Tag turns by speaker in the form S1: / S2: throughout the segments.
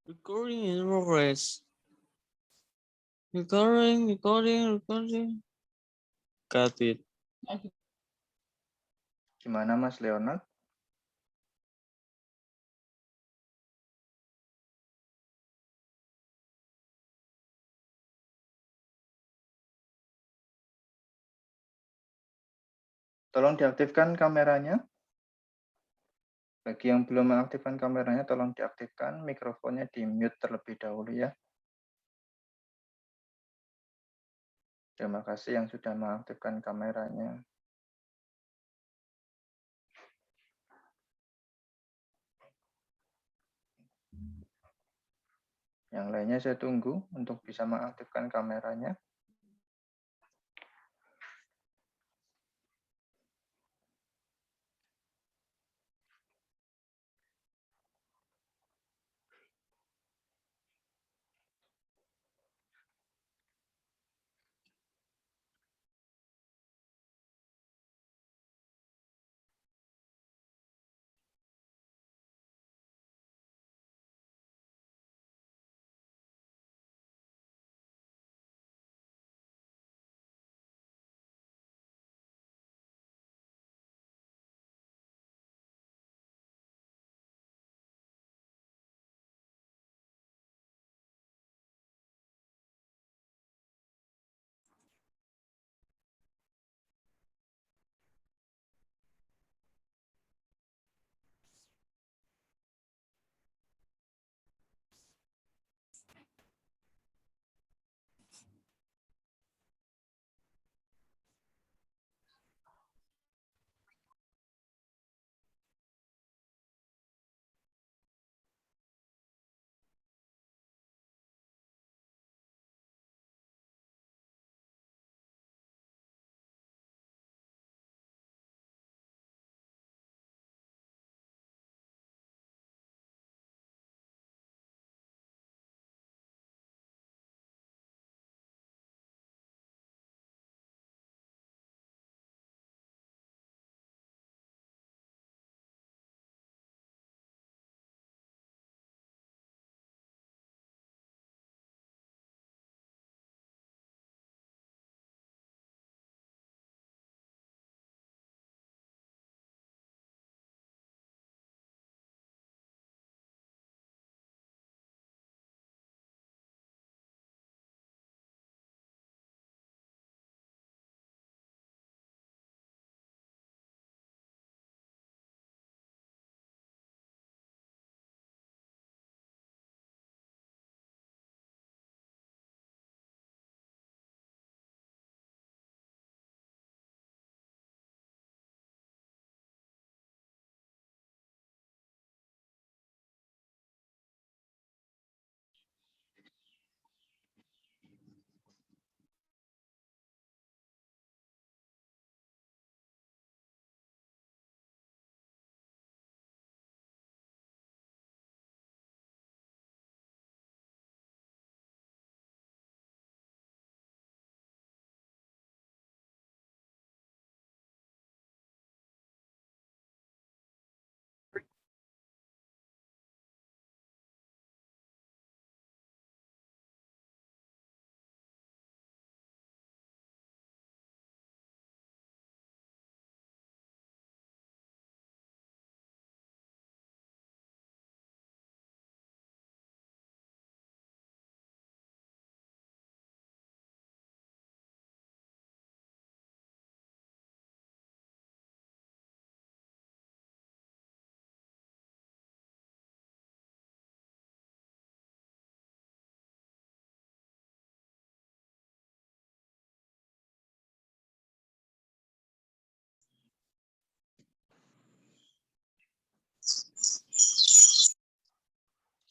S1: Recording in progress. Recording. Got it.
S2: Gimana Mas Leonard? Tolong diaktifkan kameranya. Bagi yang belum mengaktifkan kameranya, tolong diaktifkan. Mikrofonnya di-mute terlebih dahulu ya. Terima kasih yang sudah mengaktifkan kameranya. Yang lainnya saya tunggu untuk bisa mengaktifkan kameranya.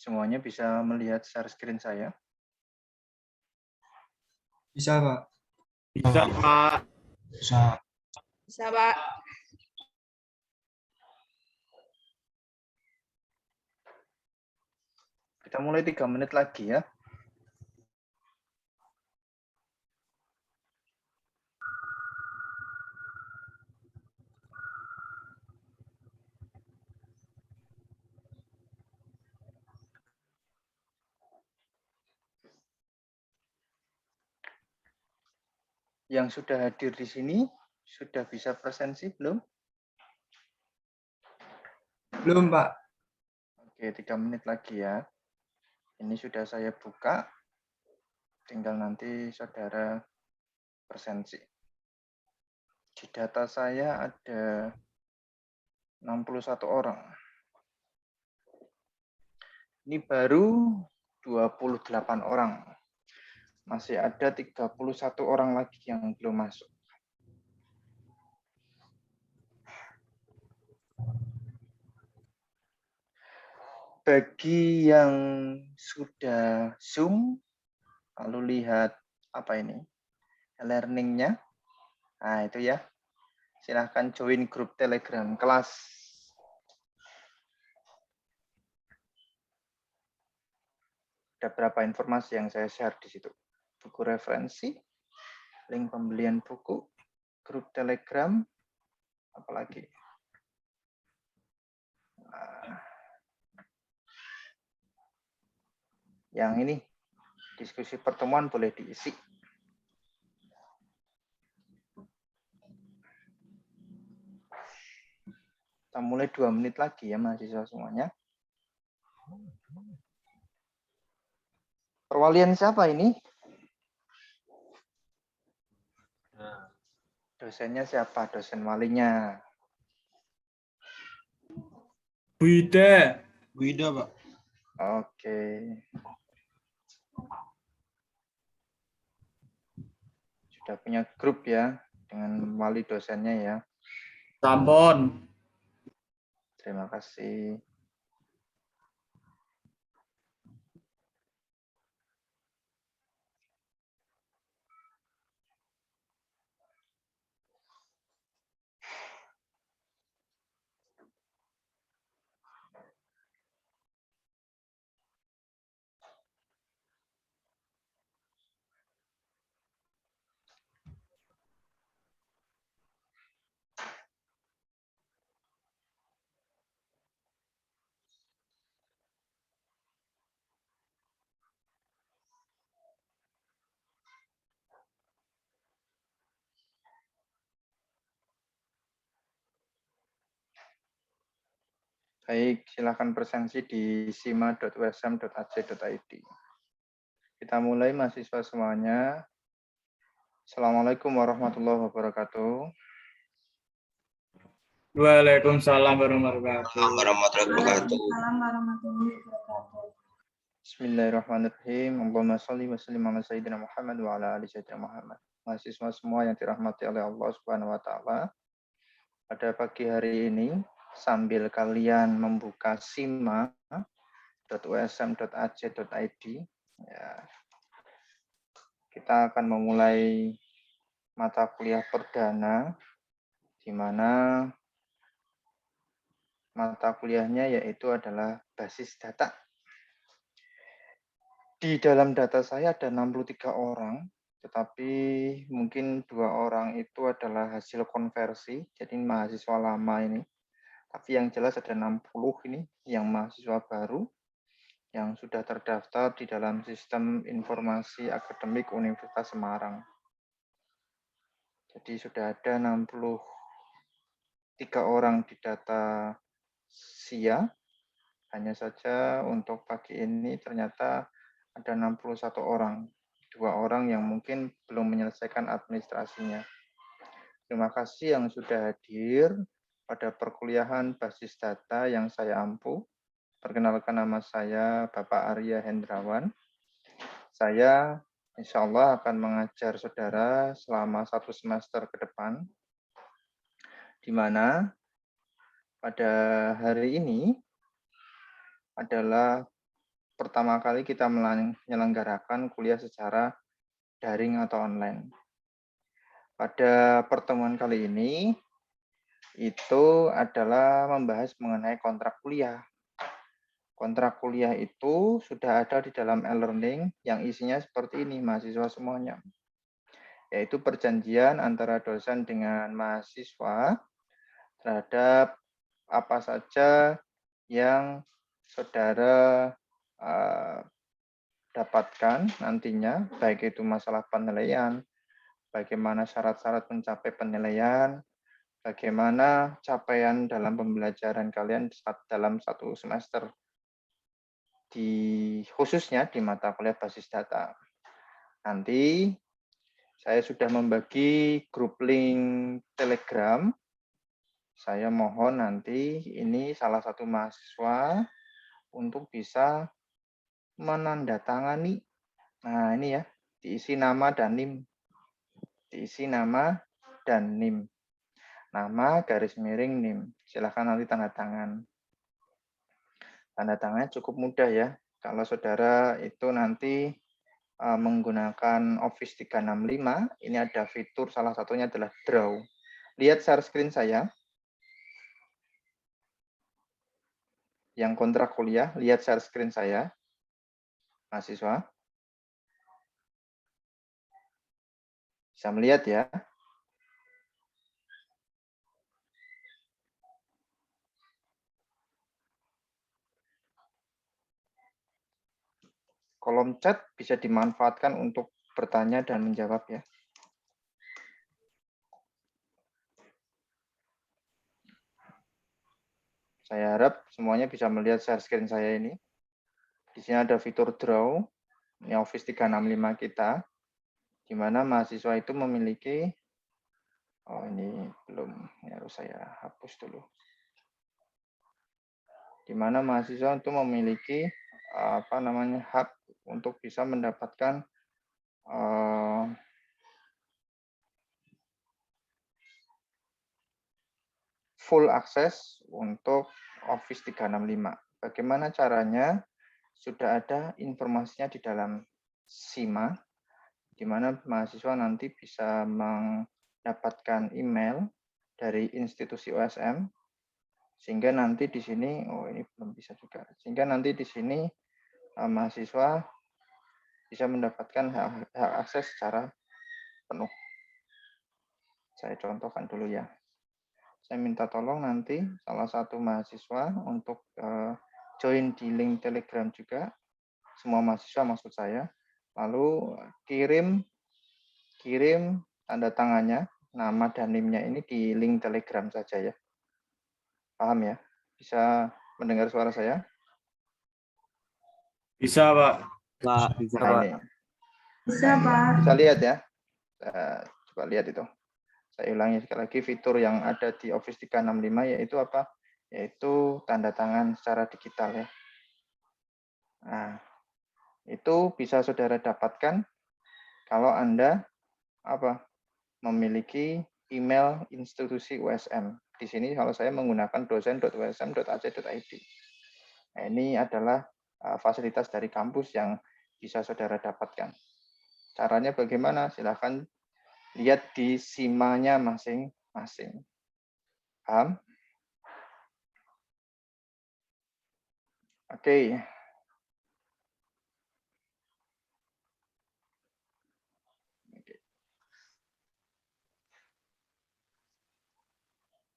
S2: Semuanya bisa melihat share screen saya?
S3: Bisa, Pak.
S1: Bisa, Pak.
S3: Bisa.
S4: Bisa, Pak.
S2: Kita mulai 3 menit lagi ya. Yang sudah hadir di sini, sudah bisa presensi belum?
S3: Belum, Pak.
S2: Oke, 3 menit lagi ya. Ini sudah saya buka. Tinggal nanti saudara presensi. Di data saya ada 61 orang. Ini baru 28 orang. Masih ada 31 orang lagi yang belum masuk. Bagi yang sudah Zoom, lalu lihat apa ini? E-learning-nya. Nah, itu ya. Silahkan join grup Telegram kelas. Ada berapa informasi yang saya share di situ? Buku referensi, link pembelian buku, grup Telegram, apalagi. Yang ini, diskusi pertemuan boleh diisi. Kita mulai 2 menit lagi ya mahasiswa semuanya. Perwalian siapa ini? Dosennya siapa? Dosen walinya.
S3: Wida.
S1: Wida, Pak.
S2: Oke. Sudah punya grup ya dengan wali dosennya ya.
S3: Sampun.
S2: Terima kasih. Baik, silakan presensi di sima.usm.ac.id. Kita mulai mahasiswa semuanya. Assalamualaikum warahmatullahi wabarakatuh.
S3: Waalaikumsalam warahmatullahi wabarakatuh.
S2: Bismillahirrahmanirrahim. Allahumma sholli wa sallim ala sayyidina Muhammad wa ala ali sayyidina Muhammad. Mahasiswa semua yang dirahmati oleh Allah Subhanahu wa taala. Pada pagi hari ini sambil kalian membuka sima.usm.ac.id ya, kita akan memulai mata kuliah perdana di mana mata kuliahnya yaitu adalah basis data. Di dalam data saya ada 63 orang, tetapi mungkin 2 orang itu adalah hasil konversi, jadi mahasiswa lama ini. Tapi yang jelas ada 60 ini yang mahasiswa baru yang sudah terdaftar di dalam sistem informasi akademik Universitas Semarang. Jadi sudah ada 63 orang di data SIA. Hanya saja untuk pagi ini ternyata ada 61 orang. 2 orang yang mungkin belum menyelesaikan administrasinya. Terima kasih yang sudah hadir pada perkuliahan basis data yang saya ampu. Perkenalkan nama saya Bapak Arya Hendrawan. Saya insya Allah akan mengajar saudara selama 1 semester ke depan, di mana pada hari ini adalah pertama kali kita menyelenggarakan kuliah secara daring atau online. Pada pertemuan kali ini, itu adalah membahas mengenai kontrak kuliah. Kontrak kuliah itu sudah ada di dalam e-learning yang isinya seperti ini, mahasiswa semuanya. Yaitu perjanjian antara dosen dengan mahasiswa terhadap apa saja yang saudara dapatkan nantinya, baik itu masalah penilaian, bagaimana syarat-syarat mencapai penilaian, bagaimana capaian dalam pembelajaran kalian dalam satu semester, khususnya di mata kuliah basis data. Nanti saya sudah membagi grup link Telegram. Saya mohon nanti ini salah satu mahasiswa untuk bisa menandatangani. Nah, ini ya, diisi nama dan NIM. Diisi nama dan NIM. Nama garis miring NIM. Silahkan nanti tanda tangan. Tanda tangannya cukup mudah ya. Kalau saudara itu nanti menggunakan Office 365, ini ada fitur salah satunya adalah draw. Lihat share screen saya. Yang kontrak kuliah, lihat share screen saya. Mahasiswa. Bisa melihat ya. Kolom chat bisa dimanfaatkan untuk bertanya dan menjawab ya. Saya harap semuanya bisa melihat share screen saya ini. Di sini ada fitur draw, ini Office 365 kita, di mana mahasiswa itu memiliki, oh ini belum, ini harus saya hapus dulu. Di mana mahasiswa itu memiliki hak untuk bisa mendapatkan full akses untuk Office 365. Bagaimana caranya? Sudah ada informasinya di dalam SIMA, di mana mahasiswa nanti bisa mendapatkan email dari institusi USM, sehingga nanti di sini, oh ini belum bisa juga, sehingga nanti di sini mahasiswa bisa mendapatkan hak akses secara penuh. Saya contohkan dulu ya. Saya minta tolong nanti salah satu mahasiswa untuk join di link Telegram juga, semua mahasiswa maksud saya, lalu kirim tanda tangannya, nama dan NIM-nya ini di link Telegram saja ya. Paham ya? Bisa mendengar suara saya?
S3: Bisa, Pak.
S1: Pak, bisa,
S2: Nah,
S1: Pak.
S2: ini.
S4: Bisa, Pak.
S2: Bisa lihat ya. Coba lihat itu. Saya ulangi sekali lagi, fitur yang ada di Office 365 yaitu apa? Yaitu tanda tangan secara digital ya. Nah, itu bisa saudara dapatkan kalau Anda memiliki email institusi USM. Di sini kalau saya menggunakan dosen.usm.ac.id. Nah, ini adalah fasilitas dari kampus yang bisa saudara dapatkan. Caranya bagaimana? Silakan lihat di SIMA-nya masing-masing. Paham? Oke.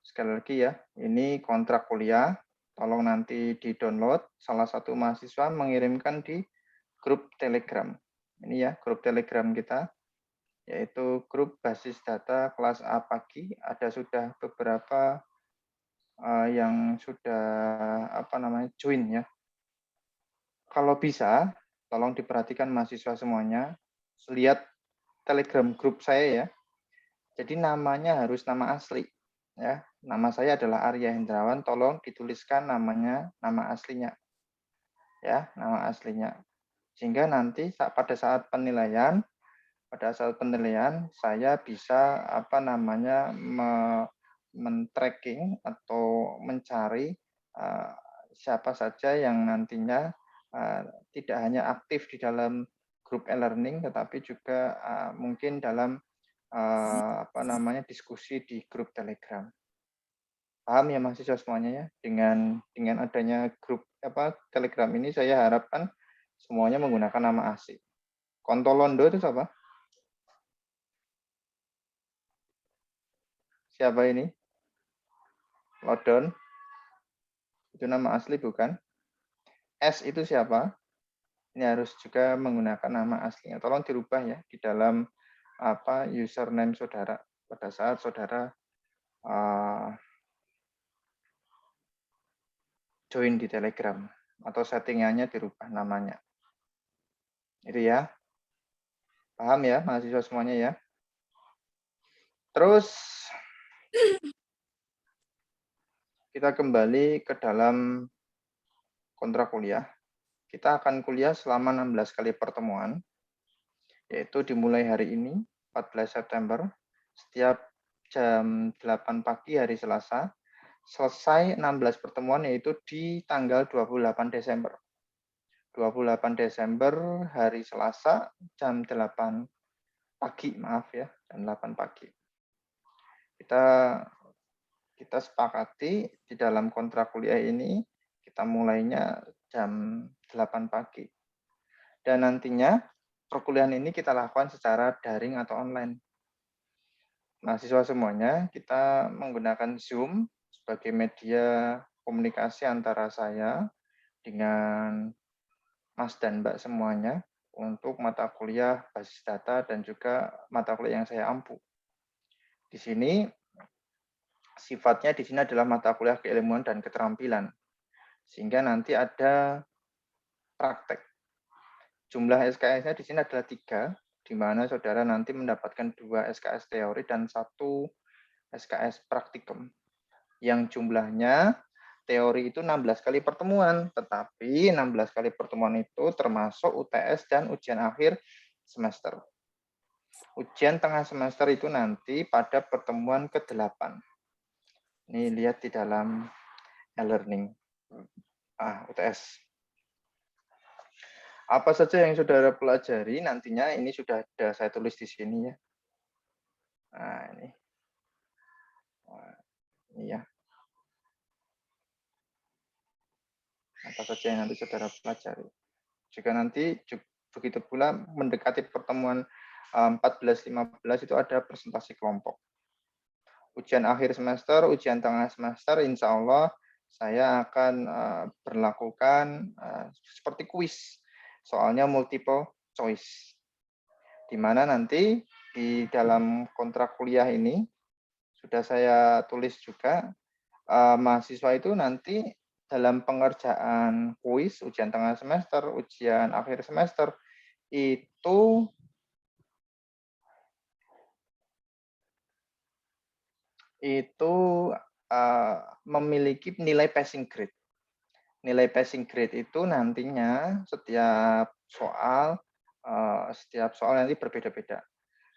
S2: Sekali lagi ya, ini kontrak kuliah. Tolong nanti di-download. Salah satu mahasiswa mengirimkan di grup Telegram. Ini ya, grup Telegram kita, yaitu grup basis data kelas A pagi. Ada sudah beberapa yang sudah join ya. Kalau bisa, tolong diperhatikan mahasiswa semuanya. Lihat Telegram grup saya ya. Jadi namanya harus nama asli. Ya, nama saya adalah Arya Hendrawan. Tolong dituliskan namanya, nama aslinya. Ya, nama aslinya. Sehingga nanti pada saat penilaian saya bisa men-tracking atau mencari siapa saja yang nantinya tidak hanya aktif di dalam grup e-learning, tetapi juga mungkin dalam diskusi di grup Telegram. Paham ya mahasiswa semuanya ya? Dengan adanya grup Telegram ini saya harapkan semuanya menggunakan nama asli. Kontolondo itu siapa? Siapa ini? Lodon. Itu nama asli bukan? S itu siapa? Ini harus juga menggunakan nama aslinya. Tolong dirubah ya di dalam username saudara pada saat saudara join di Telegram atau settingannya dirubah namanya. Itu ya. Paham ya mahasiswa semuanya ya? Terus kita kembali ke dalam kontrak kuliah. Kita akan kuliah selama 16 kali pertemuan, yaitu dimulai hari ini, 14 September, setiap jam 8 pagi hari Selasa, selesai 16 pertemuan yaitu di tanggal 28 Desember. 28 Desember hari Selasa, jam 8 pagi, maaf ya, jam 8 pagi. Kita sepakati di dalam kontrak kuliah ini, kita mulainya jam 8 pagi. Dan nantinya perkuliahan ini kita lakukan secara daring atau online. Mahasiswa semuanya, kita menggunakan Zoom sebagai media komunikasi antara saya dengan Mas dan Mbak semuanya untuk mata kuliah basis data dan juga mata kuliah yang saya ampu. Di sini, sifatnya di sini adalah mata kuliah keilmuan dan keterampilan. Sehingga nanti ada praktek. Jumlah SKS-nya di sini adalah 3, di mana saudara nanti mendapatkan 2 SKS teori dan 1 SKS praktikum. Yang jumlahnya teori itu 16 kali pertemuan, tetapi 16 kali pertemuan itu termasuk UTS dan ujian akhir semester. Ujian tengah semester itu nanti pada pertemuan ke-8. Ini lihat di dalam e-learning UTS. Apa saja yang saudara pelajari nantinya ini sudah ada saya tulis di sini ya. Nah, ini ya. Apa saja yang nanti saudara pelajari. Jika nanti begitu pula mendekati pertemuan 14-15 itu ada presentasi kelompok. Ujian akhir semester, ujian tengah semester, insya Allah saya akan berlakukan seperti kuis. Soalnya multiple choice. Di mana nanti di dalam kontrak kuliah ini sudah saya tulis juga mahasiswa itu nanti dalam pengerjaan kuis ujian tengah semester, ujian akhir semester itu memiliki nilai passing grade. Nilai passing grade itu nantinya setiap soal nanti berbeda-beda.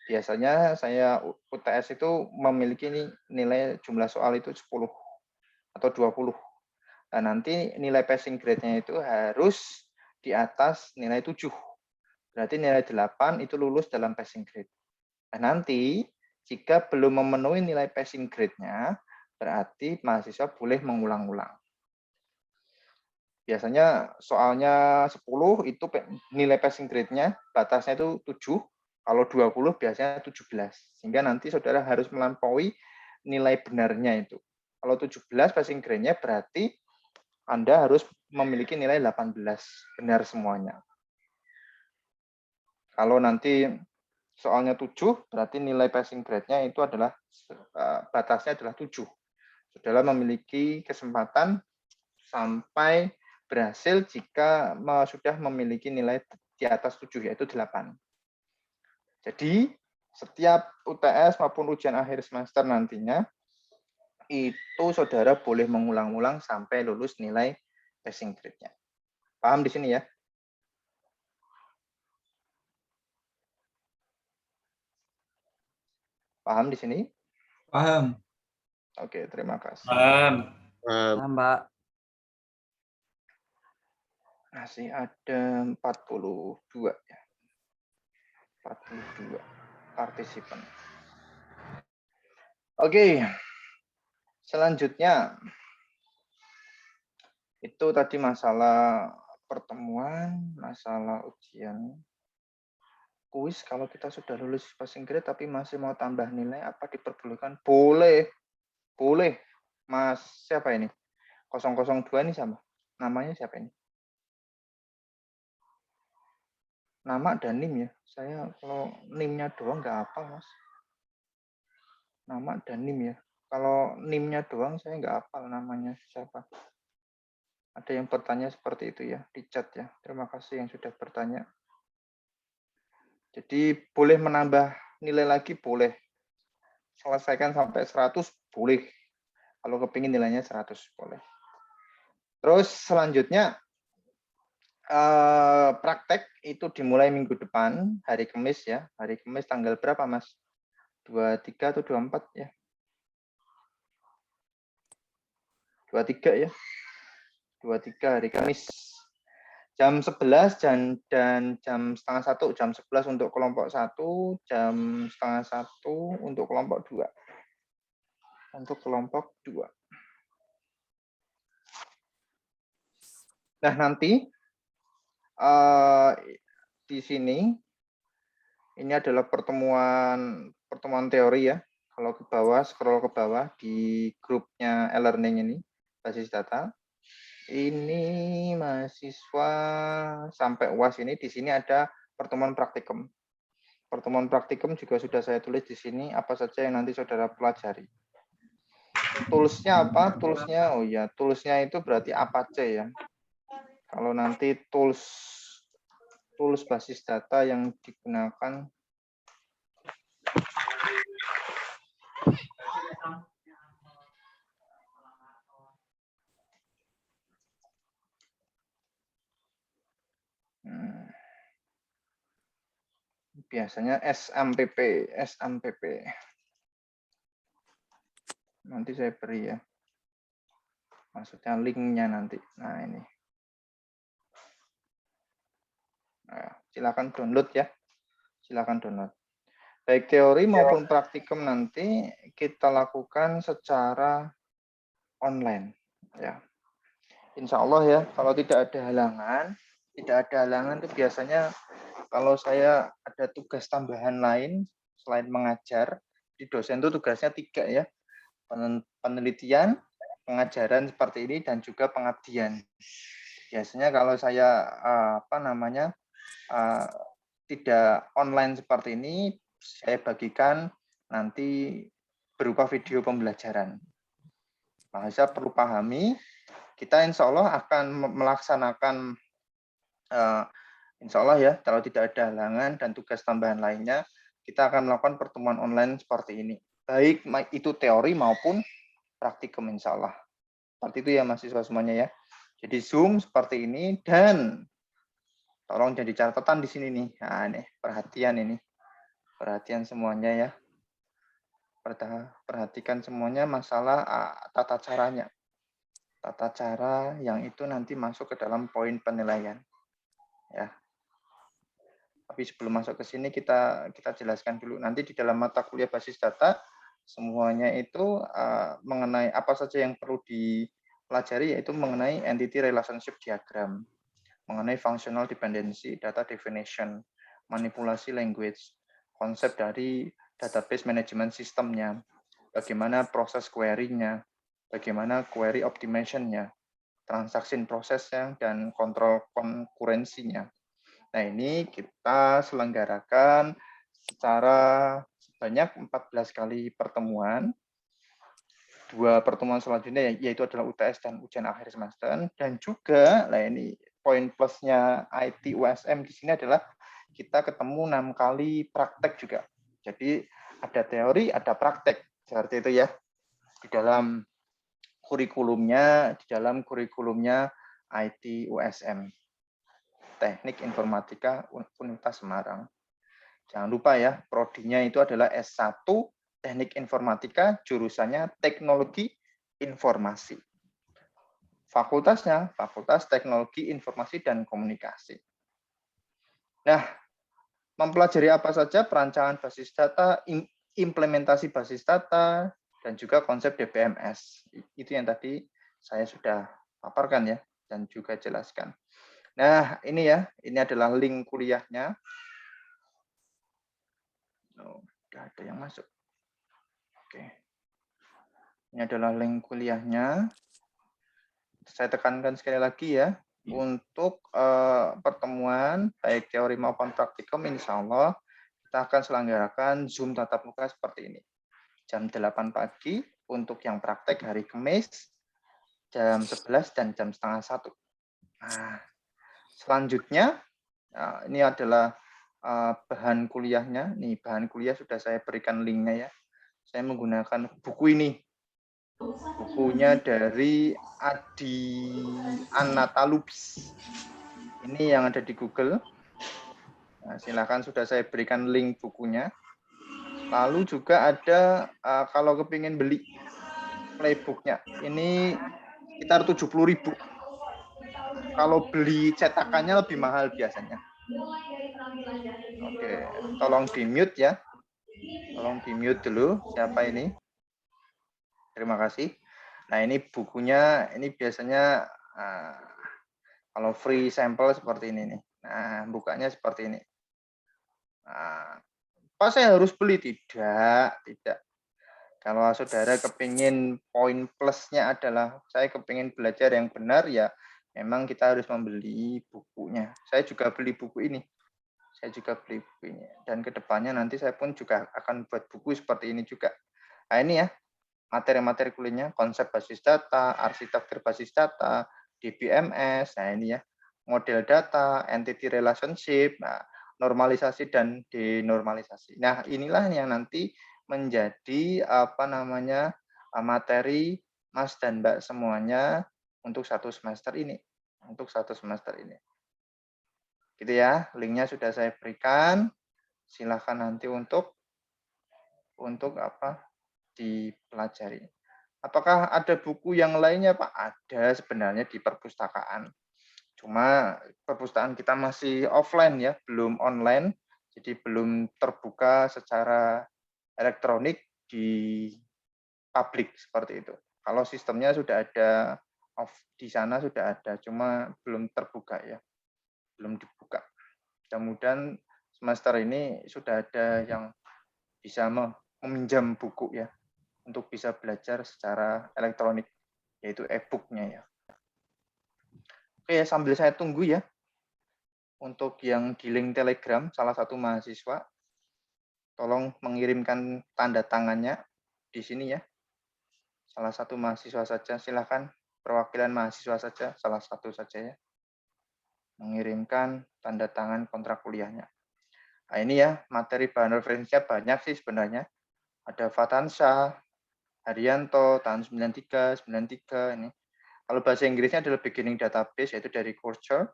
S2: Biasanya saya UTS itu memiliki nilai jumlah soal itu 10 atau 20. Dan nanti nilai passing grade-nya itu harus di atas nilai 7. Berarti nilai 8 itu lulus dalam passing grade. Nah, nanti jika belum memenuhi nilai passing grade-nya, berarti mahasiswa boleh mengulang-ulang. Biasanya soalnya 10 itu nilai passing grade-nya batasnya itu 7, kalau 20 biasanya 17. Sehingga nanti saudara harus melampaui nilai benarnya itu. Kalau 17 passing grade-nya berarti Anda harus memiliki nilai 18 benar semuanya. Kalau nanti soalnya 7 berarti nilai passing grade-nya itu adalah batasnya adalah 7. Saudara memiliki kesempatan sampai berhasil jika sudah memiliki nilai di atas 7, yaitu 8. Jadi, setiap UTS maupun ujian akhir semester nantinya, itu saudara boleh mengulang-ulang sampai lulus nilai passing grade-nya. Paham di sini ya? Paham di sini?
S3: Paham.
S2: Oke, terima kasih.
S3: Paham.
S1: Paham,
S5: Mbak.
S2: Masih ada 42 ya. 42 partisipan. Oke. Selanjutnya itu tadi masalah pertemuan, masalah ujian. Kuis kalau kita sudah lulus passing grade tapi masih mau tambah nilai apa diperbolehkan? Boleh. Boleh. Mas siapa ini? 002 ini sama. Namanya siapa ini? Nama dan NIM ya. Saya kalau NIM-nya doang nggak hafal, Mas. Nama dan NIM ya. Kalau NIM-nya doang saya nggak hafal namanya siapa. Ada yang bertanya seperti itu ya di chat ya. Terima kasih yang sudah bertanya. Jadi boleh menambah nilai lagi, boleh. Selesaikan sampai 100, boleh. Kalau kepingin nilainya 100, boleh. Terus selanjutnya, praktek itu dimulai minggu depan, hari Kamis ya. Hari Kamis tanggal berapa, Mas? 23 atau 24 ya? 23 ya. 23 hari Kamis. Jam 11 dan jam setengah 1, jam 11 untuk kelompok 1, jam setengah 1 untuk kelompok 2. Untuk kelompok 2. Nah, nanti di sini ini adalah pertemuan teori ya. Kalau ke bawah, scroll ke bawah di grupnya e-learning ini, basis data. Ini mahasiswa sampai UAS ini, di sini ada pertemuan praktikum. Pertemuan praktikum juga sudah saya tulis di sini, apa saja yang nanti saudara pelajari. Toolsnya apa? Toolsnya, oh ya, toolsnya itu berarti Apache ya. Kalau nanti tools basis data yang digunakan biasanya SMPP. Nanti saya beri ya. Maksudnya linknya nanti. Nah ini. Nah, silakan download ya. Silakan download. Baik teori maupun praktikum nanti kita lakukan secara online. Ya. Insya Allah ya, kalau tidak ada halangan itu biasanya kalau saya ada tugas tambahan lain selain mengajar, di dosen itu tugasnya 3 ya, penelitian, pengajaran seperti ini dan juga pengabdian. Biasanya kalau saya tidak online seperti ini, saya bagikan nanti berupa video pembelajaran. Mahasiswa perlu pahami, kita insya Allah akan melaksanakan, insya Allah ya, kalau tidak ada halangan dan tugas tambahan lainnya, kita akan melakukan pertemuan online seperti ini. Baik itu teori maupun praktikum insya Allah. Seperti itu ya mahasiswa semuanya ya. Jadi Zoom seperti ini dan tolong jadi catatan di sini nih. Nah, nih perhatian ini. Perhatian semuanya ya. Perhatikan semuanya masalah tata caranya. Tata cara yang itu nanti masuk ke dalam poin penilaian. Ya. Tapi sebelum masuk ke sini kita jelaskan dulu. Nanti di dalam mata kuliah basis data semuanya itu mengenai apa saja yang perlu dipelajari, yaitu mengenai entity relationship diagram, mengenai functional dependency, data definition, manipulasi language, konsep dari database management sistemnya, bagaimana proses query-nya, bagaimana query optimization-nya, transaction prosesnya, dan kontrol konkurensinya. Nah, ini kita selenggarakan secara sebanyak 14 kali pertemuan. 2 pertemuan selanjutnya yaitu adalah UTS dan ujian akhir semester. Dan juga, nah ini poin plusnya IT USM di sini adalah kita ketemu 6 kali praktek juga. Jadi ada teori, ada praktek. Seperti itu ya. Di dalam kurikulumnya IT USM. Teknik Informatika Universitas Semarang. Jangan lupa ya, prodinya itu adalah S1 Teknik Informatika, jurusannya Teknologi Informasi. Fakultasnya, Fakultas Teknologi Informasi dan Komunikasi. Nah, mempelajari apa saja? Perancangan basis data, implementasi basis data, dan juga konsep DBMS. Itu yang tadi saya sudah paparkan ya, dan juga jelaskan. Nah, ini ya, ini adalah link kuliahnya. Oh, udah ada yang masuk. Oke. Ini adalah link kuliahnya. Saya tekankan sekali lagi ya, untuk pertemuan baik teori maupun praktikum, insya Allah kita akan selenggarakan Zoom tatap muka seperti ini. Jam 8 pagi untuk yang praktek hari Kamis, jam 11 dan jam setengah 1. Nah, selanjutnya, ini adalah bahan kuliahnya. Nih, bahan kuliah sudah saya berikan linknya ya. Saya menggunakan buku ini. Bukunya dari Adi Anatalubis. Ini yang ada di Google. Nah, silakan, sudah saya berikan link bukunya. Lalu juga ada kalau kepingin beli playbooknya, ini sekitar 70.000. Kalau beli cetakannya lebih mahal biasanya. Oke, tolong di mute ya. Tolong di mute dulu. Siapa ini? Terima kasih. Nah, ini bukunya, ini biasanya kalau free sampel seperti ini nih. Nah, bukanya seperti ini. Nah, apa saya harus beli? Tidak. Kalau saudara kepingin poin plusnya adalah saya kepingin belajar yang benar, ya memang kita harus membeli bukunya. Saya juga beli buku ini. Dan kedepannya nanti saya pun juga akan buat buku seperti ini juga. Nah, ini ya materi-materi kuliahnya, konsep basis data, arsitektur basis data, DBMS, nah ini ya, model data, entity relationship, nah, normalisasi dan denormalisasi. Nah, inilah yang nanti menjadi materi Mas dan Mbak semuanya untuk satu semester ini. Gitu ya, linknya sudah saya berikan. Silahkan nanti untuk dipelajari. Apakah ada buku yang lainnya, Pak? Ada sebenarnya di perpustakaan. Cuma perpustakaan kita masih offline ya, belum online, jadi belum terbuka secara elektronik di publik seperti itu. Kalau sistemnya sudah ada, di sana sudah ada, cuma belum terbuka ya, belum dibuka. Mudah-mudahan semester ini sudah ada yang bisa meminjam buku ya, untuk bisa belajar secara elektronik, yaitu e-book-nya ya. Oke, sambil saya tunggu ya, untuk yang di link Telegram, salah satu mahasiswa, tolong mengirimkan tanda tangannya di sini ya. Salah satu mahasiswa saja, silakan, perwakilan mahasiswa saja, salah satu saja ya, mengirimkan tanda tangan kontrak kuliahnya. Nah, ini ya, materi bahan referensinya banyak sih sebenarnya. Ada Fatansyah, Haryanto, tahun 93 ini. Kalau bahasa Inggrisnya adalah beginning database, yaitu dari Coursera.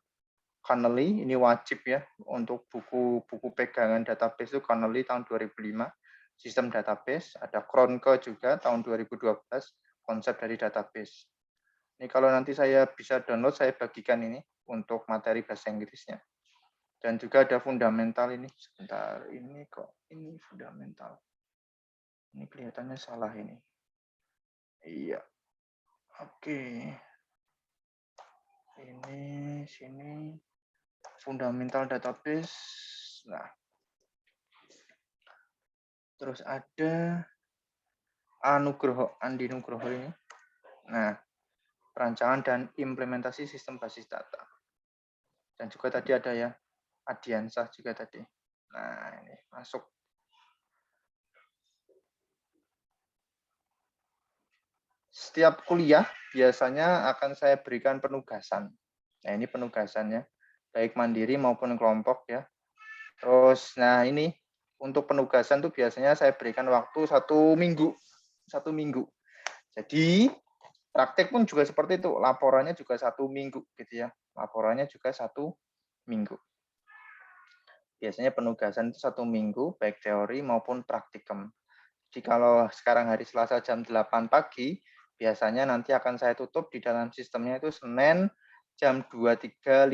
S2: Connelly, ini wajib ya, untuk buku pegangan database itu Connelly tahun 2005, sistem database. Ada Kronke juga tahun 2012, konsep dari database. Ini kalau nanti saya bisa download, saya bagikan ini untuk materi bahasa Inggrisnya. Dan juga ada fundamental ini. Sebentar, ini kok, ini fundamental. Ini kelihatannya salah ini. Iya. Oke. Ini sini fundamental database. Nah. Terus ada Andi Nugroho ini. Nah, perancangan dan implementasi sistem basis data. Dan juga tadi ada ya Adiansah juga tadi. Nah, ini masuk. Setiap kuliah biasanya akan saya berikan penugasan. Nah, ini penugasannya, baik mandiri maupun kelompok ya. Terus, nah ini untuk penugasan tuh biasanya saya berikan waktu 1 minggu. 1 minggu. Jadi praktek pun juga seperti itu. Laporannya juga 1 minggu gitu ya. Laporannya juga 1 minggu. Biasanya penugasan itu 1 minggu, baik teori maupun praktikum. Jadi kalau sekarang hari Selasa jam 8 pagi, biasanya nanti akan saya tutup di dalam sistemnya itu Senin jam 23.59.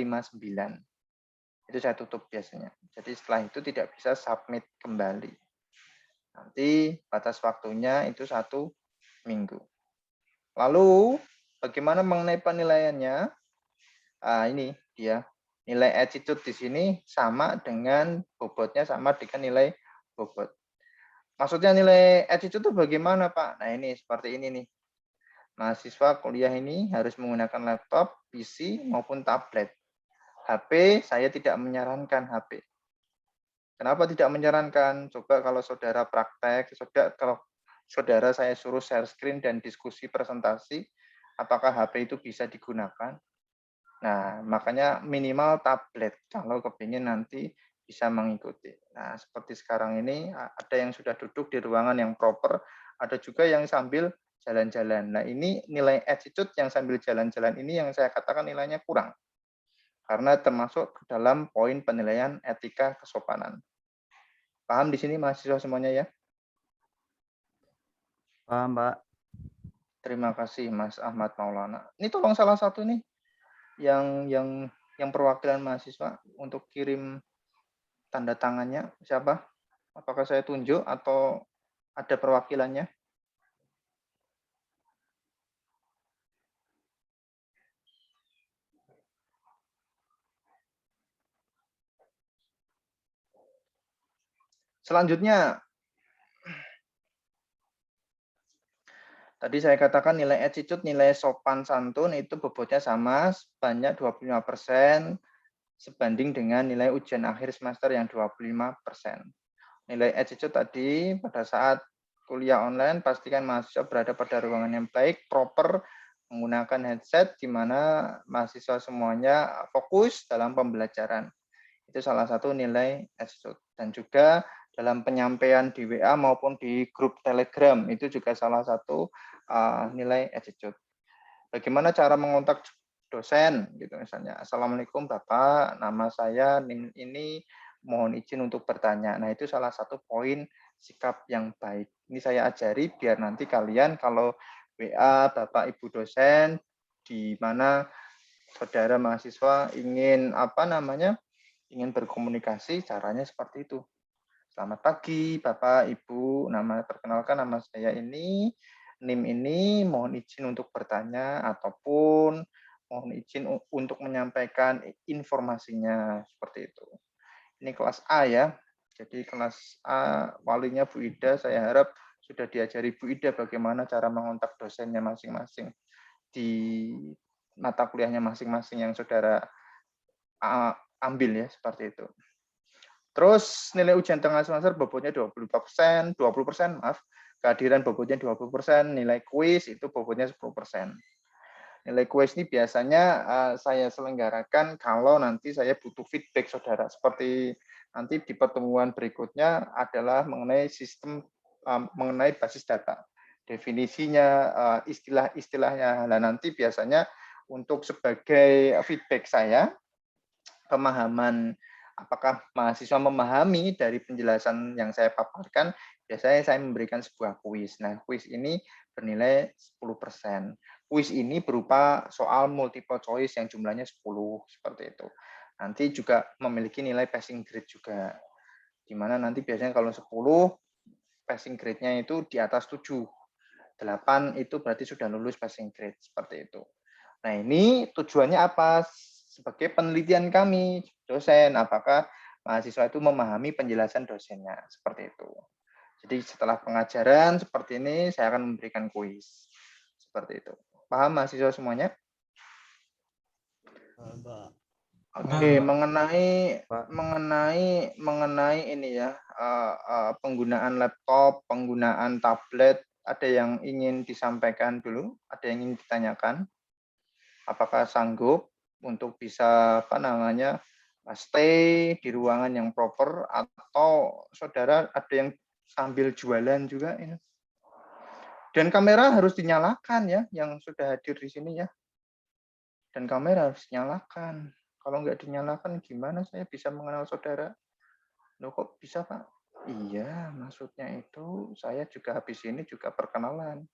S2: Itu saya tutup biasanya. Jadi setelah itu tidak bisa submit kembali. Nanti batas waktunya itu 1 minggu. Lalu bagaimana mengenai penilaiannya? Ini dia. Nilai attitude di sini sama dengan bobotnya, sama dengan nilai bobot. Maksudnya nilai attitude itu bagaimana, Pak? Nah, ini seperti ini nih. mahasiswa kuliah ini harus menggunakan laptop, PC, maupun tablet. HP, saya tidak menyarankan HP. Kenapa tidak menyarankan? Coba kalau saudara praktek, kalau saudara saya suruh share screen dan diskusi presentasi, apakah HP itu bisa digunakan? Nah, makanya minimal tablet kalau kepingin nanti bisa mengikuti. Nah, seperti sekarang ini ada yang sudah duduk di ruangan yang proper, ada juga yang sambil jalan-jalan. Nah, ini nilai attitude yang sambil jalan-jalan ini yang saya katakan nilainya kurang. Karena termasuk dalam poin penilaian etika kesopanan. Paham di sini mahasiswa semuanya ya?
S5: Paham, Pak.
S2: Terima kasih Mas Ahmad Maulana. Ini tolong salah satu nih yang perwakilan mahasiswa untuk kirim tanda tangannya. Siapa? Apakah saya tunjuk atau ada perwakilannya? Selanjutnya, tadi saya katakan nilai attitude, nilai sopan santun itu bobotnya sama sebanyak 25% sebanding dengan nilai ujian akhir semester yang 25%. Nilai attitude tadi pada saat kuliah online pastikan mahasiswa berada pada ruangan yang baik, proper, menggunakan headset di mana mahasiswa semuanya fokus dalam pembelajaran. Itu salah satu nilai attitude. Dan juga dalam penyampaian di WA maupun di grup Telegram itu juga salah satu nilai attitude. Bagaimana cara mengontak dosen gitu misalnya. Assalamualaikum Bapak, nama saya ini mohon izin untuk bertanya. Nah, itu salah satu poin sikap yang baik. Ini saya ajari biar nanti kalian kalau WA Bapak Ibu dosen di mana saudara mahasiswa ingin ingin berkomunikasi, caranya seperti itu. Selamat pagi Bapak Ibu, perkenalkan nama saya ini, NIM ini, mohon izin untuk bertanya ataupun mohon izin untuk menyampaikan informasinya seperti itu. Ini kelas A ya. Jadi kelas A walinya Bu Ida, saya harap sudah diajari Bu Ida bagaimana cara mengontak dosennya masing-masing di mata kuliahnya masing-masing yang saudara ambil ya, seperti itu. Terus nilai ujian tengah semester bobotnya 20%, maaf. Kehadiran bobotnya 20%, nilai kuis itu bobotnya 10%. Nilai kuis ini biasanya saya selenggarakan kalau nanti saya butuh feedback saudara. Seperti nanti di pertemuan berikutnya adalah mengenai sistem, mengenai basis data. Definisinya, istilah-istilahnya. Nah, nanti biasanya untuk sebagai feedback saya, pemahaman apakah mahasiswa memahami dari penjelasan yang saya paparkan, biasanya saya memberikan sebuah kuis. Nah, kuis ini bernilai 10%. Kuis ini berupa soal multiple choice yang jumlahnya 10, seperti itu. Nanti juga memiliki nilai passing grade juga. Di mana nanti biasanya kalau 10, passing grade-nya itu di atas 7. 8 itu berarti sudah lulus passing grade, seperti itu. Nah, ini tujuannya apa? Sebagai penelitian kami, dosen, apakah mahasiswa itu memahami penjelasan dosennya, seperti itu. Jadi setelah pengajaran seperti ini, saya akan memberikan kuis. Seperti itu. Paham mahasiswa semuanya? Oke, mengenai ini ya, penggunaan laptop, penggunaan tablet, ada yang ingin disampaikan dulu? Ada yang ingin ditanyakan? Apakah sanggup untuk bisa stay di ruangan yang proper, atau saudara ada yang sambil jualan juga ini? Dan kamera harus dinyalakan ya, yang sudah hadir di sini ya. Dan kamera harus dinyalakan. Kalau nggak dinyalakan gimana saya bisa mengenal saudara? Loh, kok bisa Pak? Iya, maksudnya itu saya juga habis ini juga perkenalan.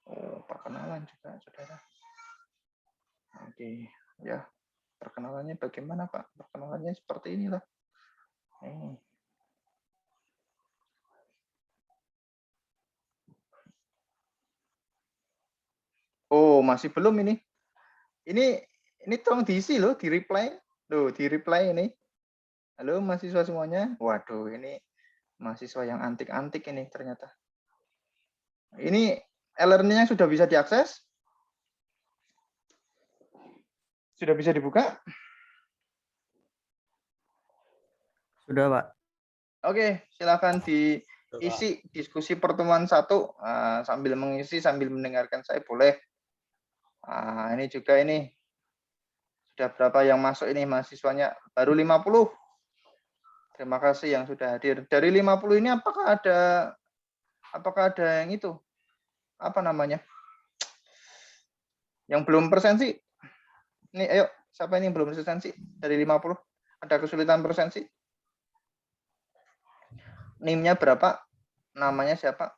S2: Oh, perkenalan juga saudara. Oke, ya. Perkenalannya bagaimana Pak? Perkenalannya seperti inilah. Oh, masih belum ini. Ini tolong diisi loh, di reply. Loh, di reply ini. Halo mahasiswa semuanya. Waduh, ini mahasiswa yang antik-antik ini ternyata. Ini e-learning-nya sudah bisa diakses? Sudah bisa dibuka?
S3: Sudah, Pak.
S2: Oke, silakan diisi diskusi pertemuan 1 sambil mengisi, sambil mendengarkan saya boleh. Ini juga ini sudah berapa yang masuk ini mahasiswanya? Baru 50. Terima kasih yang sudah hadir. Dari 50 ini apakah ada yang itu? Apa namanya? Yang belum presensi? Ini ayo, siapa ini yang belum presensi? Dari 50 ada kesulitan presensi? NIM-nya berapa? Namanya siapa?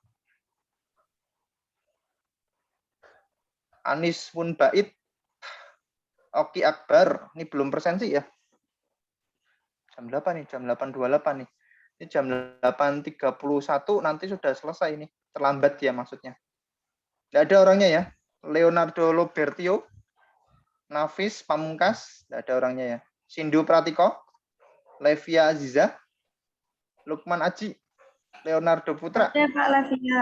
S2: Anis Munbait. Oki Akbar. Ini belum presensi ya? Jam 8 nih, jam 8.28 nih. Ini jam 8.31 nanti sudah selesai ini. Terlambat ya maksudnya. Tidak ada orangnya ya. Leonardo Lobertio, Nafis Pamungkas, tidak ada orangnya ya. Sindu Pratiko, Levia Aziza, Lukman Aji, Leonardo Putra.
S4: Ada Pak Levia.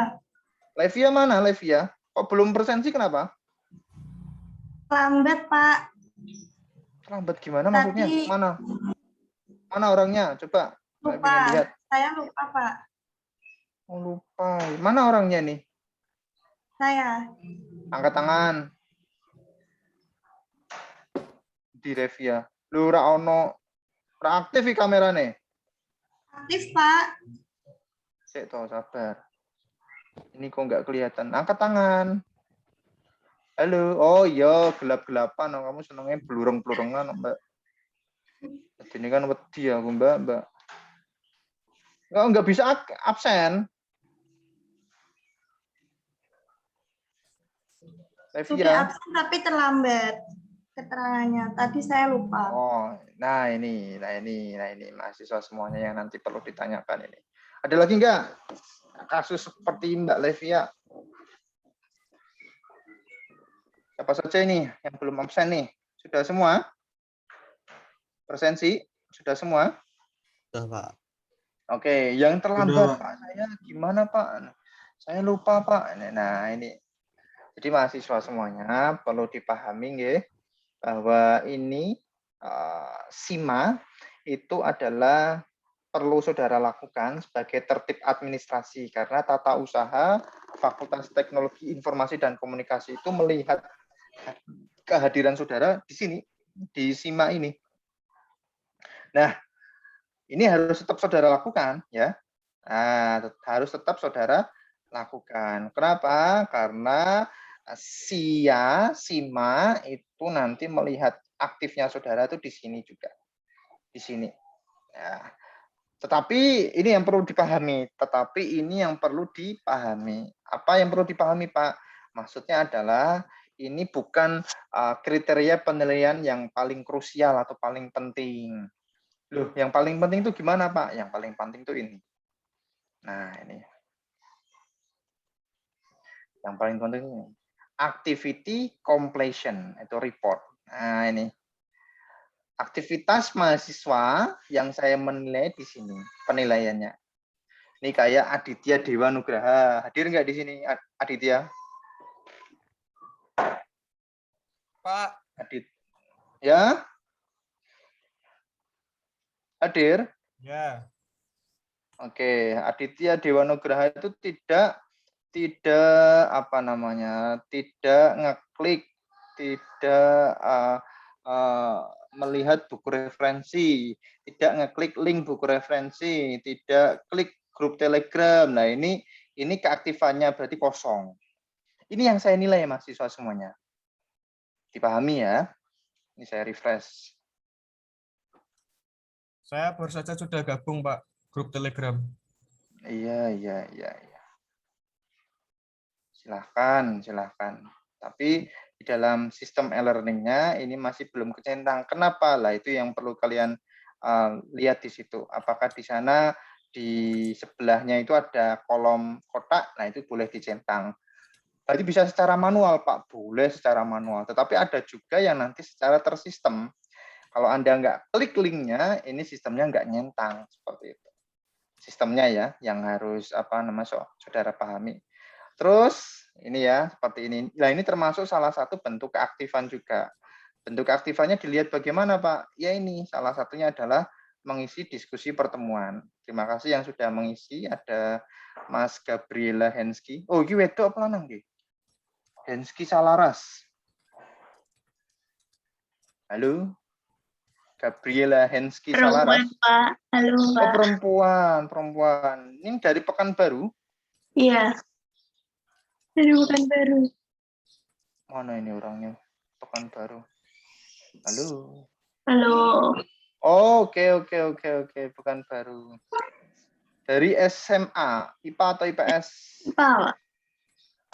S2: Levia mana Levia? Kok belum presensi kenapa?
S4: Lambat Pak.
S2: Terlambat gimana maksudnya?
S4: Tadi
S2: Mana orangnya? Coba. Saya
S4: lupa.
S2: ingin lihat.
S4: Saya lupa Pak.
S2: Oh, lupa. Mana orangnya nih?
S4: Saya.
S2: Angkat tangan. Di Revia. Lu ora ono. Ora aktif kamerane.
S4: Aktif Pak.
S2: Sik toh, sabar. Ini kok nggak kelihatan. Angkat tangan. Halo. Oh iya, gelap-gelapan. Oh, kamu senengnya blureng-blurengan, Mbak. Ini kan wedi aku, Mbak. Nggak bisa absen.
S4: Sudah
S2: Levia.
S4: absen tapi terlambat keterangannya. Tadi saya lupa.
S2: Oh, nah ini mahasiswa semuanya yang nanti perlu ditanyakan ini. Ada lagi nggak kasus seperti Mbak Levia? Siapa saja ini yang belum absen nih? Sudah semua? Presensi? Sudah semua?
S1: Sudah, Pak.
S2: Oke, yang terlambat Pak, saya gimana Pak? Saya lupa Pak. Nah ini, jadi mahasiswa semuanya perlu dipahami ya, bahwa ini SIMA itu adalah perlu saudara lakukan sebagai tertib administrasi karena tata usaha Fakultas Teknologi Informasi dan Komunikasi itu melihat kehadiran saudara di sini, di SIMA ini. Nah, ini harus tetap saudara lakukan ya. Nah, harus tetap saudara lakukan. Kenapa? Karena SIMA itu nanti melihat aktifnya saudara itu di sini juga. Di sini. Ya. Tetapi ini yang perlu dipahami. Apa yang perlu dipahami, Pak? Maksudnya adalah ini bukan kriteria penilaian yang paling krusial atau paling penting. Loh, yang paling penting itu gimana, Pak? Yang paling penting itu ini. Nah, ini. Yang paling penting ini. Activity completion, itu report. Nah, ini. Aktivitas mahasiswa yang saya menilai di sini, penilaiannya. Ini kayak Aditya Dewa Nugraha. Hadir nggak di sini, Aditya?
S5: Pak.
S2: Adit. Ya? Hadir?
S5: Ya.
S2: Oke, Aditya Dewa Nugraha itu tidak apa namanya, tidak ngeklik, tidak melihat buku referensi, tidak ngeklik link buku referensi, tidak klik grup Telegram. Nah, ini keaktifannya berarti kosong. Ini yang saya nilai ya mahasiswa semuanya. Dipahami ya. Ini saya refresh.
S5: Saya baru saja sudah gabung, Pak, grup Telegram.
S2: Iya. Silahkan. Tapi di dalam sistem e-learning-nya ini masih belum kecentang. Kenapa? Lah itu yang perlu kalian lihat di situ. Apakah di sana di sebelahnya itu ada kolom kotak? Nah itu boleh dicentang. Berarti bisa secara manual, Pak. Boleh secara manual. Tetapi ada juga yang nanti secara tersistem. Kalau Anda nggak klik linknya, ini sistemnya nggak nyentang seperti itu. Sistemnya ya, yang harus saudara pahami. Terus Ini ya, seperti ini. Nah, ini termasuk salah satu bentuk keaktifan juga. Bentuk keaktifannya dilihat bagaimana, Pak? Ya ini, salah satunya adalah mengisi diskusi pertemuan. Terima kasih yang sudah mengisi. Ada Mas Gabriela Hensky. Oh, ini wedok apa lanang, nggih? Hensky Salaras. Halo? Gabriela Hensky Salaras.
S4: Pak. Halo,
S2: Oh, perempuan. Ini dari Pekanbaru.
S4: Iya. Dari Pekanbaru.
S2: Mana ini orangnya? Pekanbaru. Halo.
S4: Halo.
S2: Oh, oke. Pekanbaru. Dari SMA, IPA atau IPS?
S4: Pak.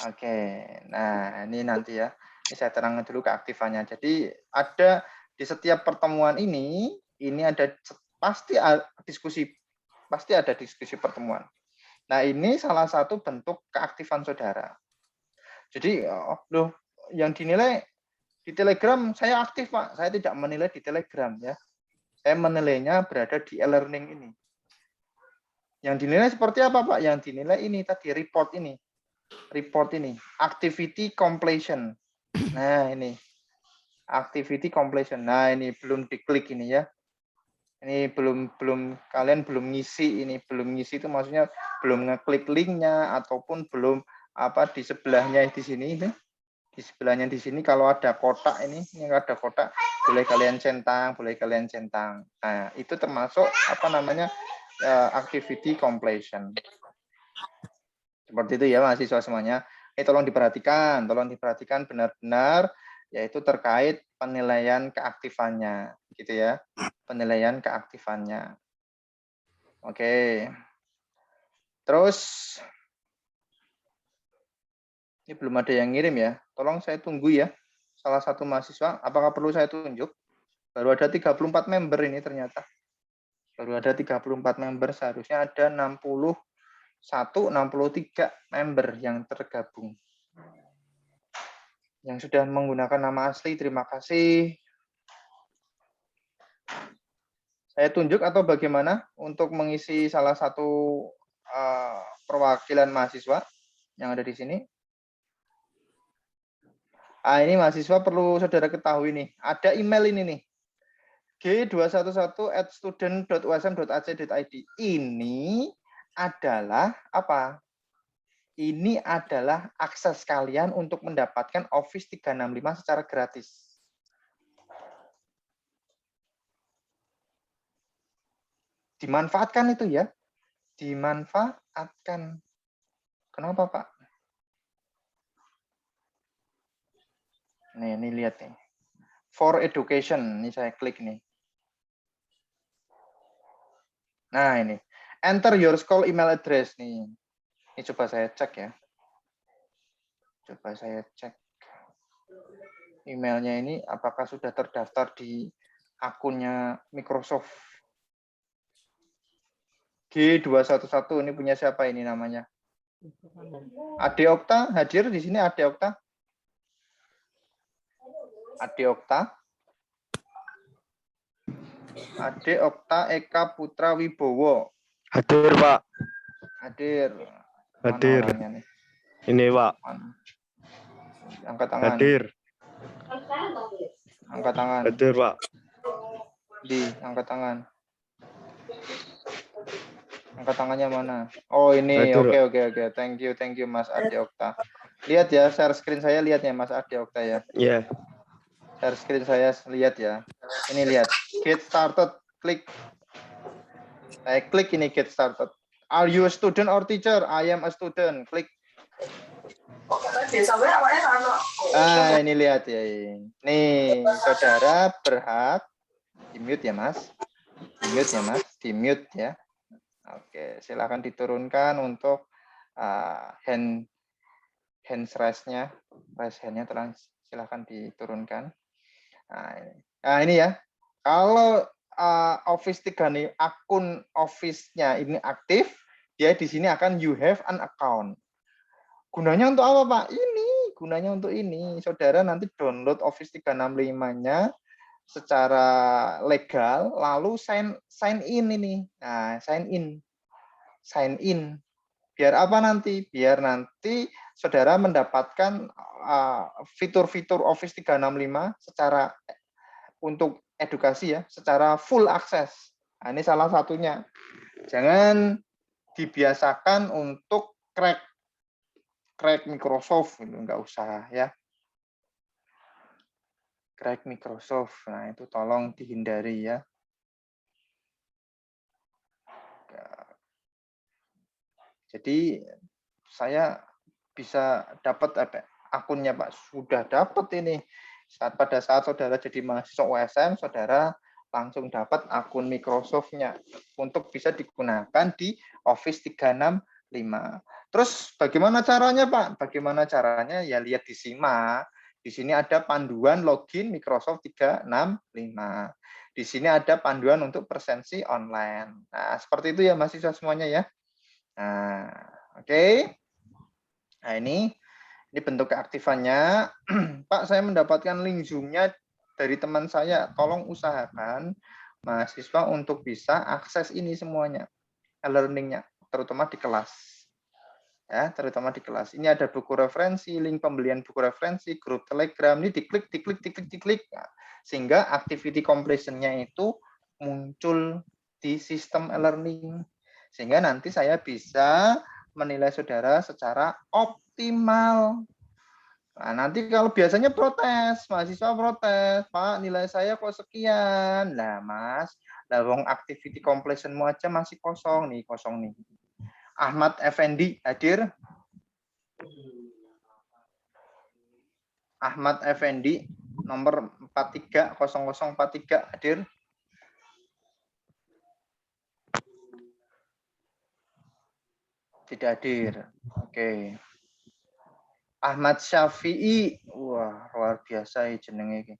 S2: Oke. Nah, ini nanti ya. Ini saya terangkan dulu keaktifannya. Jadi ada di setiap pertemuan ini ada pasti ada diskusi pertemuan. Nah, ini salah satu bentuk keaktifan saudara. Jadi, loh, yang dinilai di Telegram saya aktif, Pak. Saya tidak menilai di Telegram ya. Saya menilainya berada di e-learning ini. Yang dinilai seperti apa, Pak? Yang dinilai ini tadi report ini. Report ini, activity completion. Nah, ini. Activity completion. Nah, ini belum diklik ini ya. Ini kalian belum ngisi ini, belum ngisi itu maksudnya belum ngeklik linknya ataupun belum di sebelahnya di sini ini. Di sebelahnya di sini kalau ada kotak ini ada kotak boleh kalian centang. Nah, itu termasuk activity completion. Seperti itu ya mahasiswa semuanya. Tolong diperhatikan benar-benar yaitu terkait penilaian keaktifannya, gitu ya. Penilaian keaktifannya. Oke. Terus ini belum ada yang ngirim ya. Tolong saya tunggu ya. Salah satu mahasiswa, apakah perlu saya tunjuk? Baru ada 34 member ini ternyata. Baru ada 34 member, seharusnya ada 63 member yang tergabung. Yang sudah menggunakan nama asli, terima kasih. Saya tunjuk atau bagaimana untuk mengisi salah satu perwakilan mahasiswa yang ada di sini? Ini mahasiswa perlu saudara ketahui nih, ada email ini nih, g211@student.usm.ac.id. Ini adalah apa? Ini adalah akses kalian untuk mendapatkan Office 365 secara gratis. Dimanfaatkan itu ya. Dimanfaatkan. Kenapa, Pak? Nih, ini lihat nih. For education, ini saya klik nih. Nah, ini. Enter your school email address nih. Ini coba saya cek ya. Coba saya cek. Emailnya ini apakah sudah terdaftar di akunnya Microsoft. G211 ini punya siapa ini namanya? Ade Okta hadir di sini. Ade Okta. Ade Okta Eka Putra Wibowo.
S1: Hadir, Pak.
S2: Hadir.
S1: Hadir.
S2: Nih?
S1: Ini, Pak.
S2: Angkat tangan.
S1: Hadir.
S2: Angkat tangan.
S1: Hadir, Pak.
S2: Angkat tangan. Angkat tangannya mana? Oh, ini.
S1: Hadir,
S2: Oke. Thank you Mas Ade Okta. Lihat ya, share screen saya, lihat ya Mas Ade Okta ya.
S1: Iya.
S2: Share screen saya, lihat ya. Ini lihat. Get started. Klik. Saya klik ini get started. Are you a student or teacher? I am a student. Klik. Ini lihat ya. Nih, saudara berhak di-mute ya, Mas. Di-mute ya. Oke, silakan diturunkan untuk hand raise-nya. Raise hand-nya silakan diturunkan. Nah, ini ya. Kalau Office 3 akun Office-nya ini aktif, dia di sini akan you have an account. Gunanya untuk apa, Pak? Ini gunanya untuk ini. Saudara nanti download Office 365-nya secara legal, lalu sign in ini. Nah, sign in. Biar apa nanti? Biar nanti saudara mendapatkan fitur-fitur Office 365 secara untuk edukasi ya, secara full akses. Nah, ini salah satunya. Jangan dibiasakan untuk crack Microsoft, itu enggak usah ya. Crack Microsoft, nah itu tolong dihindari ya. Jadi saya bisa dapat akunnya Pak, sudah dapat ini. Pada saat saudara jadi mahasiswa USM, saudara langsung dapat akun Microsoft-nya untuk bisa digunakan di Office 365. Terus bagaimana caranya Pak? Bagaimana caranya? Ya lihat di SIMA. Di sini ada panduan login Microsoft 365. Di sini ada panduan untuk presensi online. Nah, seperti itu ya mahasiswa semuanya ya. Nah, oke. Nah, ini bentuk keaktifannya. Pak, saya mendapatkan link Zoom-nya dari teman saya. Tolong usahakan mahasiswa untuk bisa akses ini semuanya, e-learning-nya, terutama di kelas. Ya, terutama di kelas. Ini ada buku referensi, link pembelian buku referensi, grup Telegram. Ini diklik. Nah, sehingga activity completion-nya itu muncul di sistem e-learning. Sehingga nanti saya bisa menilai saudara secara optimal. Nah, nanti kalau biasanya protes, mahasiswa protes, Pak, nilai saya kok sekian. Lah, Mas, lah wong activity completion-mu aja masih kosong nih. Ahmad Effendi hadir. Ahmad Effendi nomor 430043 hadir. Tidak hadir. Oke. Ahmad Syafi'i. Wah, luar biasa ya jenenge iki.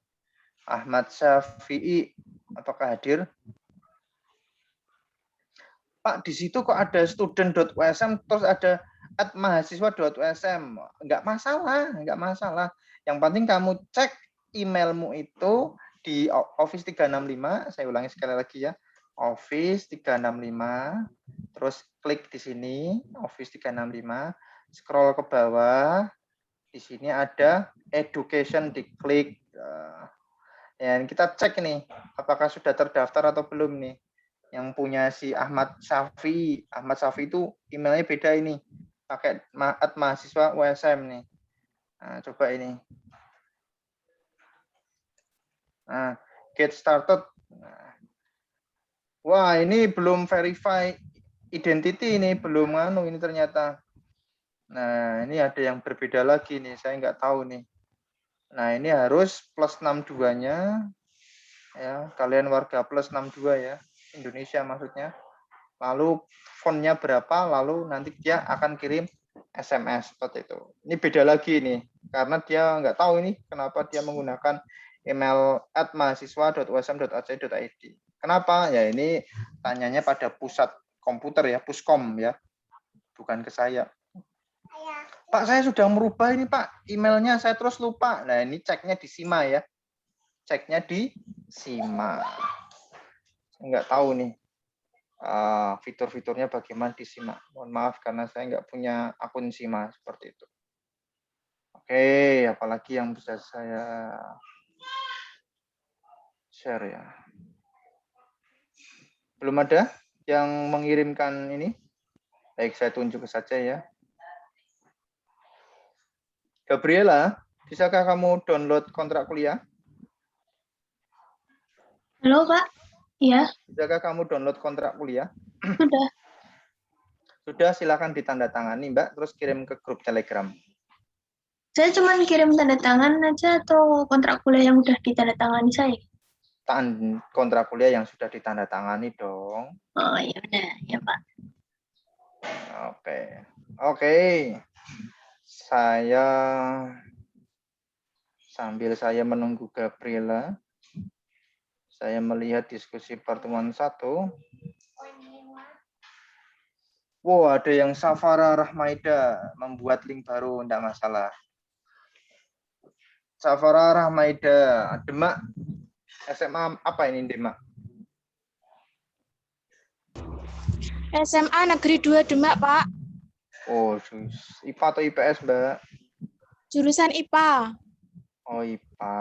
S2: Ahmad Syafi'i apakah hadir? Pak, di situ kok ada student.usm terus ada @mahasiswa.usm. Enggak masalah. Yang penting kamu cek emailmu itu di Office 365. Saya ulangi sekali lagi ya. Office 365, terus klik di sini Office 365, scroll ke bawah, di sini ada education, diklik. Dan kita cek nih, apakah sudah terdaftar atau belum nih. Yang punya si Ahmad Syafi'i. Ahmad Syafi'i itu emailnya beda ini, pakai @mahasiswa USM nih. Nah, coba ini. Nah, get started. Nah, wah, ini belum verify identity ini, belum ini ternyata. Nah, ini ada yang berbeda lagi nih, saya nggak tahu nih. Nah, ini harus plus 62-nya. Ya, kalian warga plus 62 ya, Indonesia maksudnya. Lalu fontnya berapa, lalu nanti dia akan kirim SMS seperti itu. Ini beda lagi nih, karena dia nggak tahu ini kenapa dia menggunakan email @mahasiswa.usm.ac.id. Kenapa? Ya ini tanyanya pada pusat komputer ya, Puskom ya, bukan ke saya. Pak, saya sudah merubah ini Pak, emailnya saya terus lupa. Nah ini ceknya di SIMA ya, ceknya di SIMA. Nggak tahu nih fitur-fiturnya bagaimana di SIMA. Mohon maaf karena saya nggak punya akun SIMA seperti itu. Oke, apalagi yang bisa saya share ya. Belum ada yang mengirimkan ini? Baik, saya tunjuk saja ya. Gabriela, bisakah kamu download kontrak kuliah?
S6: Halo, Pak. Iya,
S2: Bisakah kamu download kontrak kuliah?
S6: sudah.
S2: Sudah, silakan ditandatangani, Mbak, terus kirim ke grup Telegram.
S6: Saya cuma kirim tanda tangan aja atau kontrak kuliah yang udah ditandatangani saya?
S2: Kontrak kuliah yang sudah ditandatangani dong.
S6: Oh, ya udah, ya, Pak.
S2: Oke. Sambil saya menunggu Gabriela, saya melihat diskusi pertemuan 1. Wow, ada yang Safara Rahmaida membuat link baru, enggak masalah. Safara Rahmaida, Demak, SMA apa ini Demak?
S7: SMA Negeri 2 Demak, Pak.
S2: Oh, IPA atau IPS, Mbak?
S7: Jurusan IPA.
S2: Oh, IPA.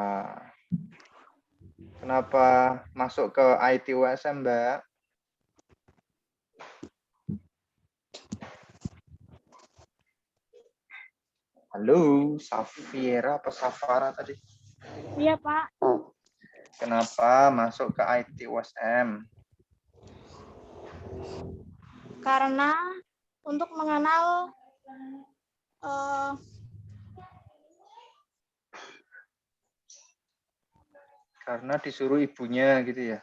S2: Kenapa masuk ke IT USM, Mbak? Halo, Safira apa Safara tadi?
S7: Iya, Pak.
S2: Kenapa masuk ke IT USM?
S7: Karena untuk mengenal eh,
S2: Karena disuruh ibunya gitu ya.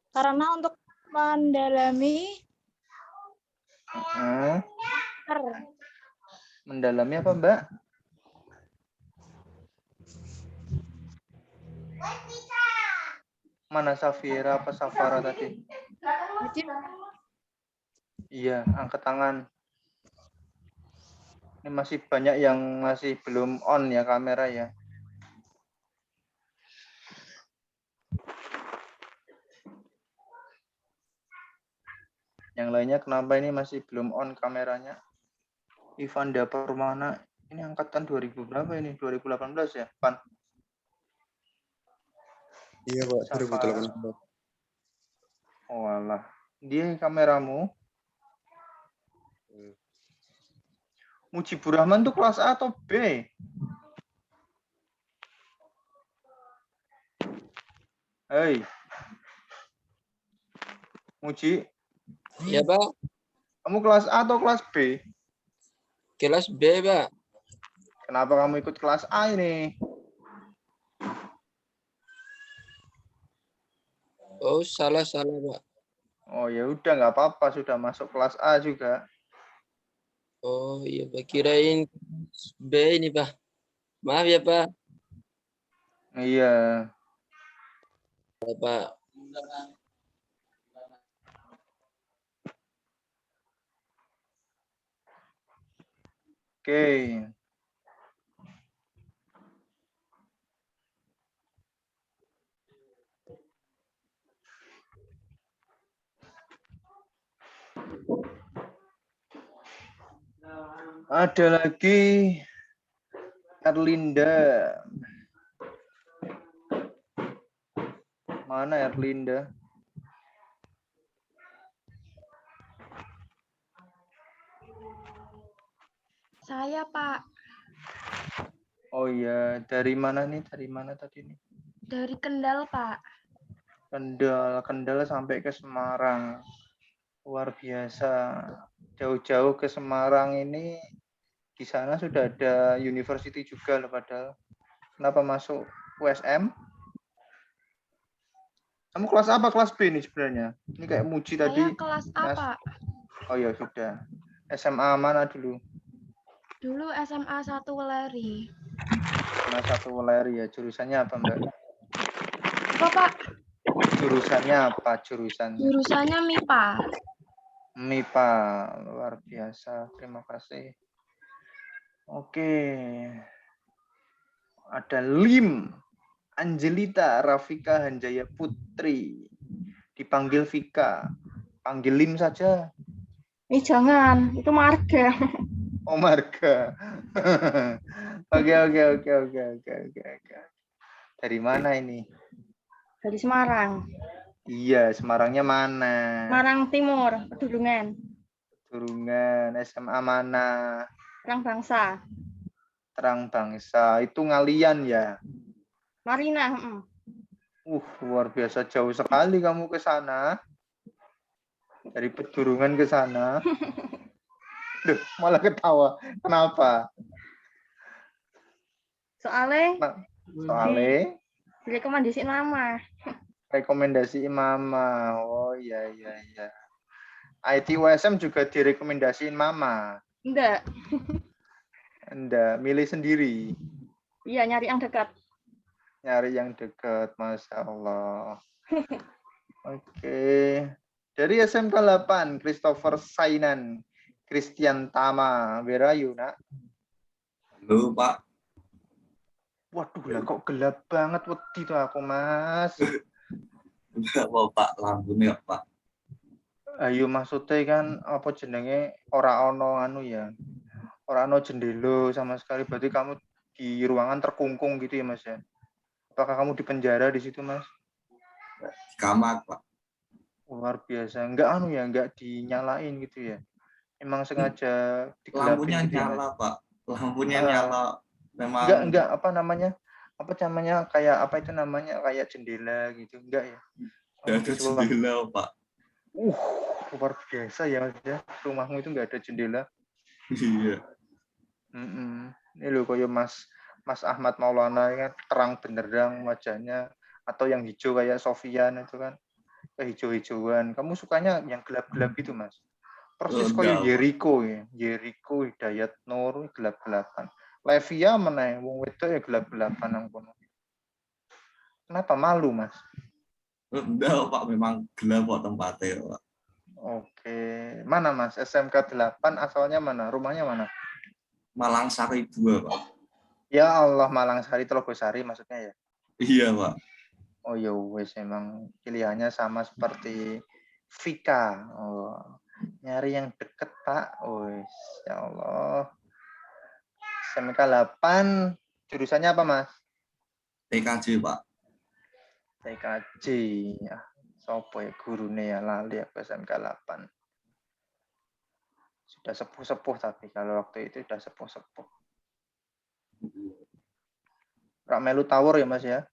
S7: karena untuk mendalami
S2: Mendalami apa, Mbak? Mana Safira apa Safara tadi? Iya, angkat tangan. Ini masih banyak yang masih belum on ya kamera ya. Yang lainnya kenapa ini masih belum on kameranya? Ivanda Permana, ini angkatan 2000 berapa ini? 2018 ya, Pan?
S1: Iya, Pak.
S2: Safara.
S1: 2018.
S2: Oh alah. Dia kameramu. Mujibur Rahman tuh kelas A atau B? Hei. Muji,
S8: Ya, Pak.
S2: kamu kelas A atau kelas B?
S8: Kelas B, Pak.
S2: Kenapa kamu ikut kelas A ini?
S8: Oh, salah, Pak.
S2: Oh ya udah nggak apa-apa, sudah masuk kelas A juga.
S8: Oh, iya, Pak. Kirain B ini, Pak. Maaf ya, Pak.
S2: Iya.
S8: Ya, Pak.
S2: Oke. Ada lagi Erlinda. Mana Erlinda?
S4: Saya, Pak,
S2: Oh iya, dari mana nih? Dari mana tadi nih?
S4: dari Kendal, Pak.
S2: Kendal sampai ke Semarang. Luar biasa. Jauh-jauh ke Semarang ini, di sana sudah ada university juga loh padahal. Kenapa masuk USM? Kamu kelas apa? Kelas B nih sebenarnya? Ini kayak Muji tadi.
S4: Saya kelas A, Pak.
S2: Oh ya sudah. SMA mana dulu?
S4: Dulu SMA 1 Weleri.
S2: SMA 1 Weleri ya. Jurusannya apa, Mbak?
S4: Apa, Pak?
S2: Jurusannya apa?
S4: Jurusannya MIPA.
S2: MIPA. Luar biasa. Terima kasih. Oke. Ada Lim. Angelita Rafika Hanjaya Putri. Dipanggil Vika. Panggil Lim saja.
S4: Jangan, itu marga.
S2: Oh, marga. Oke. Dari mana ini?
S4: Dari Semarang.
S2: Iya, Semarangnya mana?
S4: Semarang Timur, Pedulungan.
S2: Turungan, SMA mana?
S4: Terang Bangsa.
S2: Terang Bangsa. Itu Ngalian ya?
S4: Marina.
S2: Luar biasa jauh sekali kamu ke sana. Dari Pedurungan ke sana. Duh, malah ketawa. Kenapa?
S4: Soalnya direkomendasi nama.
S2: Rekomendasi Mama. Oh iya. IT USM juga direkomendasiin Mama.
S4: Enggak.
S2: Enggak, milih sendiri.
S4: Iya, nyari yang dekat.
S2: Nyari yang dekat, Masya Allah. Oke. Dari SMK 8, Christopher Sainan, Christian Tama, where are you, nak?
S9: Halo, Pak.
S2: Waduh, lah kok gelap banget wedi tuh aku, Mas.
S9: Enggak apa, Pak. Lampunya, Pak.
S2: Ayo maksudnya kan apa jenenge ora ono anu ya. Ora ono jendela sama sekali. Berarti kamu di ruangan terkungkung gitu ya, Mas ya? Apakah kamu di penjara di situ, Mas?
S9: Di kamar, Pak.
S2: Luar biasa. Enggak anu ya, enggak dinyalain gitu ya. Emang sengaja
S9: Lampunya
S2: digelapin gitu ya, Mas?
S9: nyala, Pak. Lampunya
S2: Ah.
S9: nyala. Memang
S2: Enggak apa namanya? Apa namanya kayak apa itu namanya kayak jendela gitu. Enggak ya?
S9: nggak ada jendela, Pak.
S2: Luar biasa ya, Mas ya. Rumahmu itu enggak ada jendela.
S9: Iya.
S2: Ini loh kayak Mas Ahmad Maulana kan terang benderang wajahnya, atau yang hijau kayak Sofian itu kan hijau-hijauan. Kamu sukanya yang gelap-gelap gitu, Mas? Persis kayak
S9: Enggak, Pak.
S2: Jericho ya. Jericho, Hidayat Nur gelap-gelapan. Levia meneh wong wedok ya gelap-gelapan nang kono. Kenapa malu, Mas?
S9: Enggak, Pak. Memang gelap kok tempatnya, Pak.
S2: Oke. Mana, Mas? SMK 8 asalnya mana? Rumahnya mana?
S9: Malang Sari 2, Pak.
S2: Ya Allah, Malang Sari, Telogosari maksudnya ya.
S9: Iya, Pak.
S2: Oh ya wes, emang pilihannya sama seperti Vika. Oh, nyari yang deket, Pak. Wes, ya Allah. SMK 8 jurusannya apa, Mas?
S9: TKJ, Pak.
S2: TKJ. Ya, sopo ya gurune ya lali aku SMK 8. Sudah sepuh-sepuh tapi kalau waktu itu sudah sepuh-sepuh. Rak melu tawur ya, Mas ya?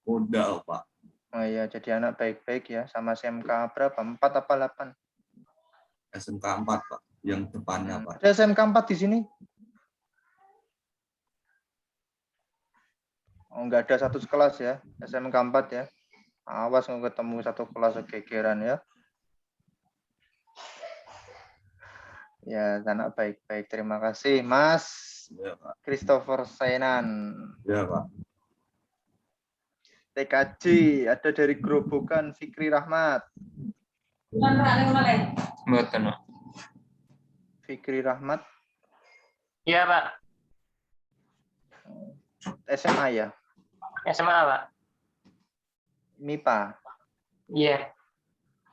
S9: Udah, Pak.
S2: Oh iya, jadi anak baik-baik ya. Sama SMK berapa? 4 apa 8?
S9: SMK 4, Pak. Yang depannya, Pak.
S2: Ada SMK 4 di sini? Oh, enggak ada satu kelas ya. SMK 4 ya. Awas nggak ketemu satu kelas kegegeran ya. Ya, anak baik-baik. Terima kasih, Mas
S9: Ya, Pak.
S2: Christopher Sainan.
S9: Ya, Pak.
S2: TKJ ada dari Grobogan Fikri Rahmat.
S8: Mboten, Pak.
S2: Fikri Rahmat
S8: Iya, Pak.
S2: SMA ya.
S8: SMA, Pak.
S2: MIPA.
S8: Iya.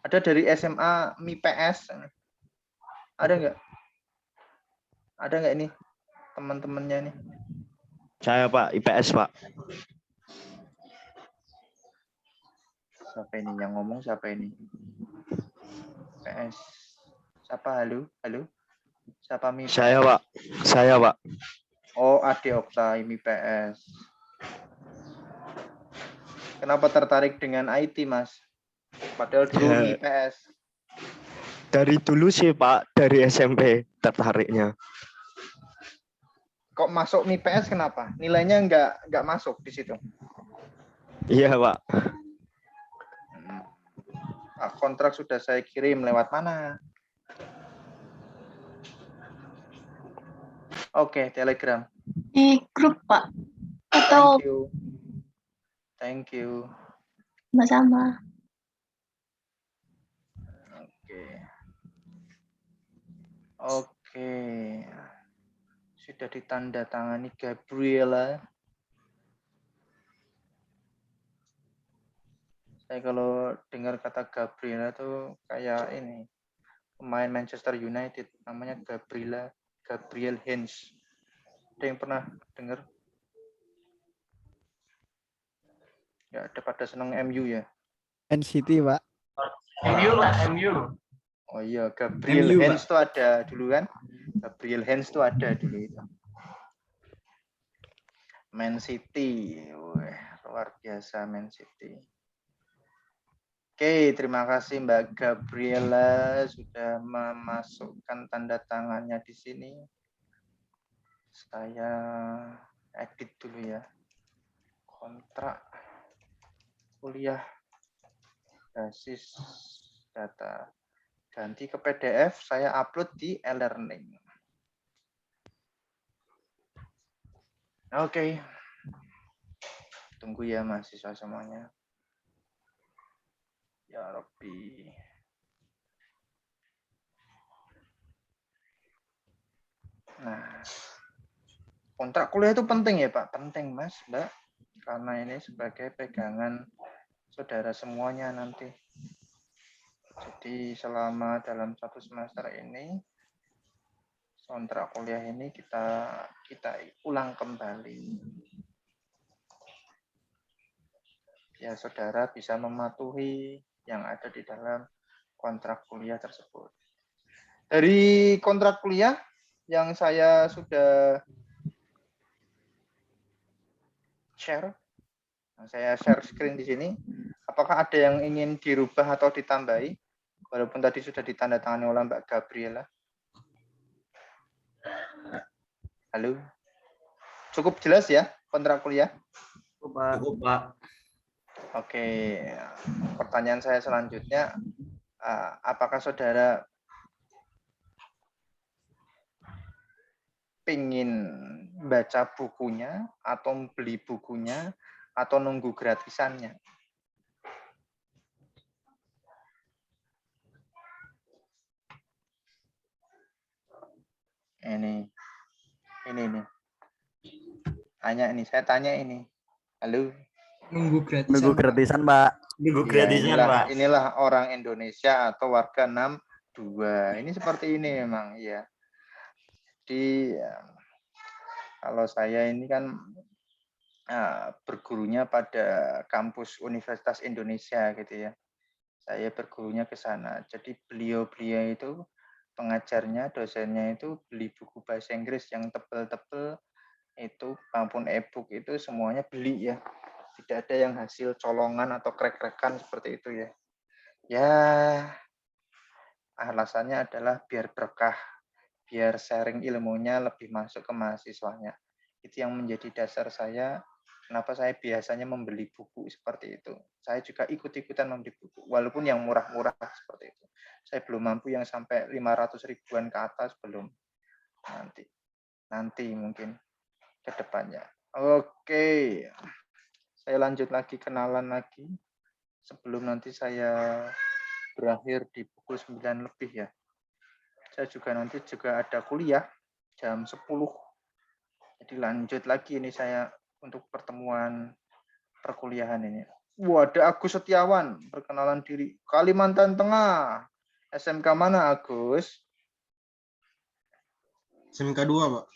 S2: Ada dari SMA MIPS. Ada nggak? Ada nggak ini teman-temannya nih?
S1: Saya Pak, IPS Pak.
S2: Siapa ini yang ngomong? Siapa ini? PS. Siapa? Halo? Halo? Siapa MIPA?
S1: Saya Pak. Saya Pak.
S2: Oh, Ade Okta MIPS. Kenapa tertarik dengan IT, Mas? Padahal dulu
S1: Ya.
S2: MIPS.
S1: Dari dulu sih Pak, dari SMP tertariknya.
S2: Kok masuk MIPS kenapa? Nilainya nggak masuk di situ.
S1: Iya Pak.
S2: Kontrak sudah saya kirim lewat mana? Oke, Telegram.
S6: Di grup, Pak. Atau
S2: Thank you. Thank you.
S6: sama-sama.
S2: Oke. Oke. Sudah ditandatangani Gabriela. Saya kalau dengar kata Gabriela tuh kayak ini. Pemain Manchester United namanya Gabriel Hens. Ada yang pernah dengar? Ya, ada pada seneng MU ya.
S3: NCT, Pak.
S8: MU, Pak. MU.
S2: Oh iya, Gabriel
S9: MU,
S2: Hens tuh ada dulu kan? Gabriel Hens tuh ada dulu itu. Man City. Wah, luar biasa Man City. Oke, terima kasih Mbak Gabriela sudah memasukkan tanda tangannya di sini. Saya edit dulu ya. Kontrak kuliah basis data. Ganti ke PDF, saya upload di e-learning. Oke. Tunggu ya mahasiswa semuanya. Ya Rabbi. Nah, kontrak kuliah itu penting ya Pak? Penting Mas, Mbak. Karena ini sebagai pegangan saudara semuanya nanti. Jadi selama dalam 1 semester ini, kontrak kuliah ini kita ulang kembali. Ya, saudara bisa mematuhi yang ada di dalam kontrak kuliah tersebut. Dari kontrak kuliah yang saya sudah share, saya share screen di sini. Apakah ada yang ingin dirubah atau ditambahi? Walaupun tadi sudah ditandatangani oleh Mbak Gabriela. Halo. Cukup jelas ya kontrak kuliah?
S3: Cukup, Pak.
S2: Oke. Pertanyaan saya selanjutnya, apakah saudara pingin baca bukunya atau beli bukunya atau nunggu gratisannya? Ini. Saya tanya ini. Halo.
S3: Nunggu gratisan, Pak.
S2: Iya, inilah orang Indonesia atau warga 62. Ini seperti ini memang, ya. Jadi kalau saya ini kan bergurunya pada kampus Universitas Indonesia gitu ya. Saya bergurunya ke sana. Jadi beliau-beliau itu pengajarnya, dosennya itu beli buku bahasa Inggris yang tebel-tebel itu maupun e-book itu semuanya beli ya. Tidak ada yang hasil colongan atau krek-krekan seperti itu ya. Ya, alasannya adalah biar berkah, biar sharing ilmunya lebih masuk ke mahasiswanya. Itu yang menjadi dasar saya, kenapa saya biasanya membeli buku seperti itu. Saya juga ikut-ikutan membeli buku, walaupun yang murah-murah seperti itu. Saya belum mampu yang sampai 500 ribuan ke atas, belum. Nanti mungkin ke depannya. Oke. Saya lanjut lagi, kenalan lagi. Sebelum nanti saya berakhir di pukul 9 lebih ya. Saya juga nanti ada kuliah jam 10. Jadi lanjut lagi ini saya untuk pertemuan perkuliahan ini. Ada Agus Setiawan, perkenalan diri. Kalimantan Tengah. SMK mana Agus?
S5: SMK 2, Pak.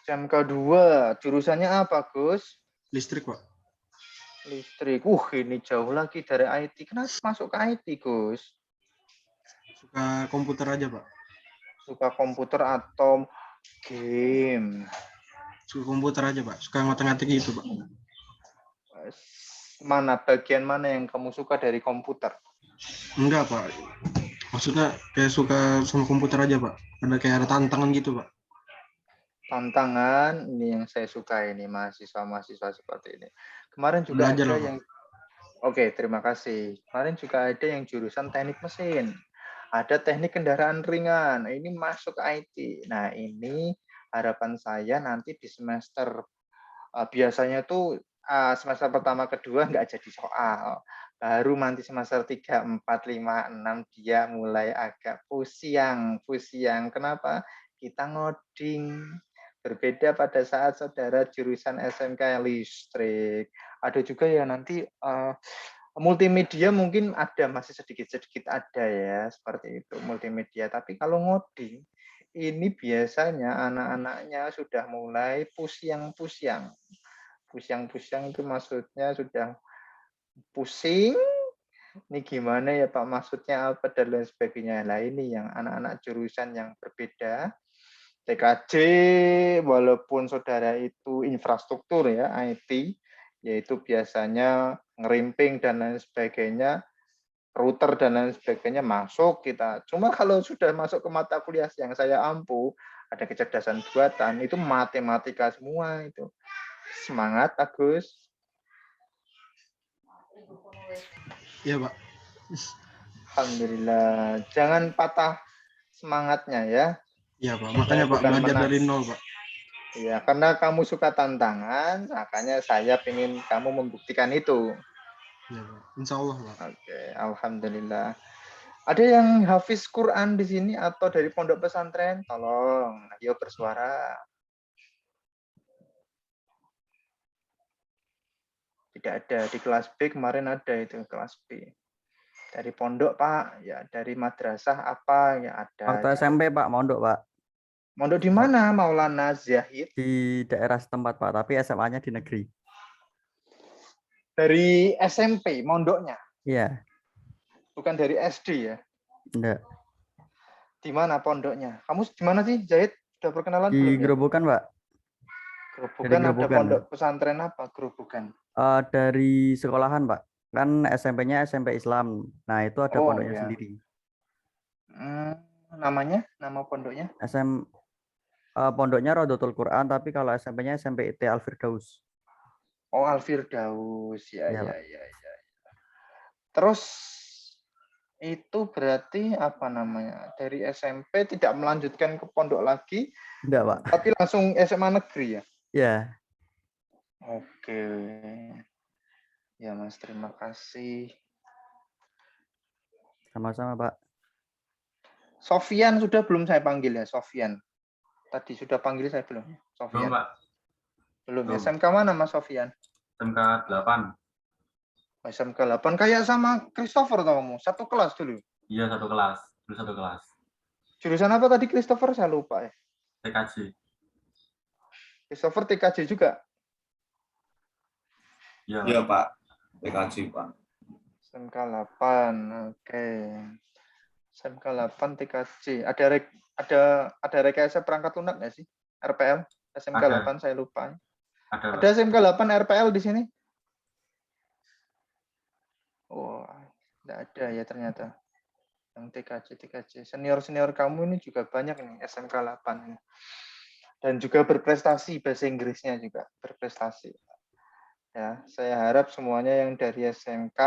S2: SMK 2. Jurusannya apa, Gus?
S5: Listrik, Pak.
S2: Listrik. Ini jauh lagi dari IT. Kenapa masuk ke IT, Gus?
S5: Suka komputer aja, Pak.
S2: Suka komputer atau game?
S5: Suka komputer aja, Pak. Suka ngotak-ngatik gitu, Pak.
S2: Bagian mana yang kamu suka dari komputer?
S5: Enggak, Pak. Maksudnya kayak suka sama komputer aja, Pak. Ada tantangan gitu, Pak.
S2: Tantangan, ini yang saya suka ini, mahasiswa-mahasiswa seperti ini. Kemarin juga
S5: Belajar
S2: ada
S5: lah,
S2: yang... Oke, terima kasih. Kemarin juga ada yang jurusan teknik mesin. Ada teknik kendaraan ringan. Ini masuk ke IT. Nah, ini harapan saya nanti di semester, biasanya tuh semester pertama, kedua nggak jadi soal. Baru nanti semester 3, 4, 5, 6, dia mulai agak pusing. Kenapa? Kita ngoding. Berbeda pada saat saudara jurusan SMK listrik. Ada juga ya nanti multimedia mungkin ada, masih sedikit-sedikit ada ya, seperti itu multimedia. Tapi kalau ngoding, ini biasanya anak-anaknya sudah mulai pusiang itu maksudnya sudah pusing. Ini gimana ya Pak, maksudnya apa dan lain sebagainya. Nah ini yang anak-anak jurusan yang berbeda. TKJ, walaupun saudara itu infrastruktur ya, IT, yaitu biasanya ngerimping dan lain sebagainya, router dan lain sebagainya masuk kita. Cuma kalau sudah masuk ke mata kuliah yang saya ampu, ada kecerdasan buatan, itu matematika semua itu. Semangat, Agus.
S5: Iya, Pak.
S2: Alhamdulillah. Jangan patah semangatnya ya.
S5: Iya, Pak. Makanya Pak belajar dari nol, Pak.
S2: Iya, karena kamu suka tantangan, makanya saya ingin kamu membuktikan itu.
S5: Iya, Pak. Insya Allah, Pak.
S2: Oke, alhamdulillah. Ada yang hafiz Quran di sini atau dari pondok pesantren? Tolong, ayo bersuara. Tidak ada, di kelas B kemarin ada itu, kelas B. Dari pondok, Pak. Ya, dari madrasah apa ya ada.
S3: Waktu SMP, Pak, mondok, Pak.
S2: Mondok di mana, Maulana Zahid?
S3: Di daerah setempat, Pak, tapi SMA-nya di negeri.
S2: Dari SMP, mondoknya.
S3: Iya,
S2: Bukan dari SD ya.
S3: enggak.
S2: Di mana pondoknya? Kamu di mana sih, Zahid? Sudah perkenalan
S3: Di
S2: belum ya?
S3: Gerobokan, Pak.
S2: Gerobokan ada
S3: Gerobokan.
S2: pondok pesantren apa? Gerobokan.
S3: Dari sekolahan, Pak. Kan SMP-nya SMP Islam. Nah, itu ada
S2: Oh,
S3: pondoknya
S2: iya.
S3: sendiri.
S2: Namanya? Nama pondoknya?
S3: Pondoknya Rodotul Quran, tapi kalau SMP-nya SMP IT Al-Firdaus.
S2: Oh, Al-Firdaus. Ya,
S3: Iya,
S2: ya,
S3: Pak.
S2: ya, ya. Terus itu berarti apa namanya? Dari SMP tidak melanjutkan ke pondok lagi,
S3: Enggak, Pak.
S2: tapi langsung SMA negeri ya?
S3: Ya,
S2: Oke. Ya, Mas, terima kasih.
S3: sama-sama, Pak.
S2: Sofian sudah belum saya panggil ya, Sofian. Tadi sudah panggil saya belum? Sofian.
S10: Belum, Pak.
S2: Belum.
S10: Belum.
S2: SMK mana, Mas Sofian?
S10: SMK 8.
S2: SMK 8. Kayak sama Christopher tau kamu, satu kelas dulu.
S10: Iya, satu kelas. Dulu satu kelas.
S2: Jurusan apa tadi Christopher? Saya lupa ya.
S10: TKJ.
S2: Christopher TKJ juga.
S10: Iya,
S9: Iya, Pak. TKJ, Pak.
S2: SMK 8. Oke. SMK 8 TKJ. Ada rekayasa perangkat lunak nggak sih? RPL? SMK
S10: Ada.
S2: 8 saya lupa.
S10: Ada, Pak.
S2: Ada SMK 8 RPL di sini? Oh, tidak ada ya ternyata. Yang TKJ. Senior-senior kamu ini juga banyak nih, SMK 8 ini. Dan juga berprestasi, bahasa Inggrisnya juga berprestasi. Ya, saya harap semuanya yang dari SMK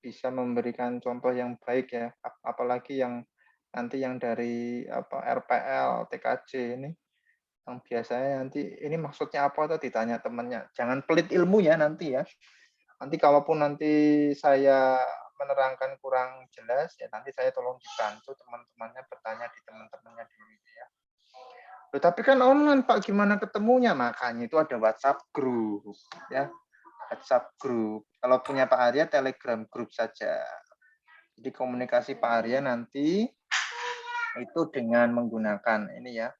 S2: bisa memberikan contoh yang baik ya, apalagi yang nanti yang dari RPL, TKJ ini, yang biasanya nanti ini maksudnya apa tuh ditanya temannya. Jangan pelit ilmu ya nanti ya. Nanti kalaupun nanti saya menerangkan kurang jelas ya nanti saya tolong dibantu teman-temannya bertanya di teman-temannya dulu ya. Loh, tapi kan online Pak, gimana ketemunya? Makanya itu ada WhatsApp group ya. WhatsApp group. Kalau punya Pak Arya Telegram group saja. Jadi komunikasi Pak Arya nanti itu dengan menggunakan ini ya.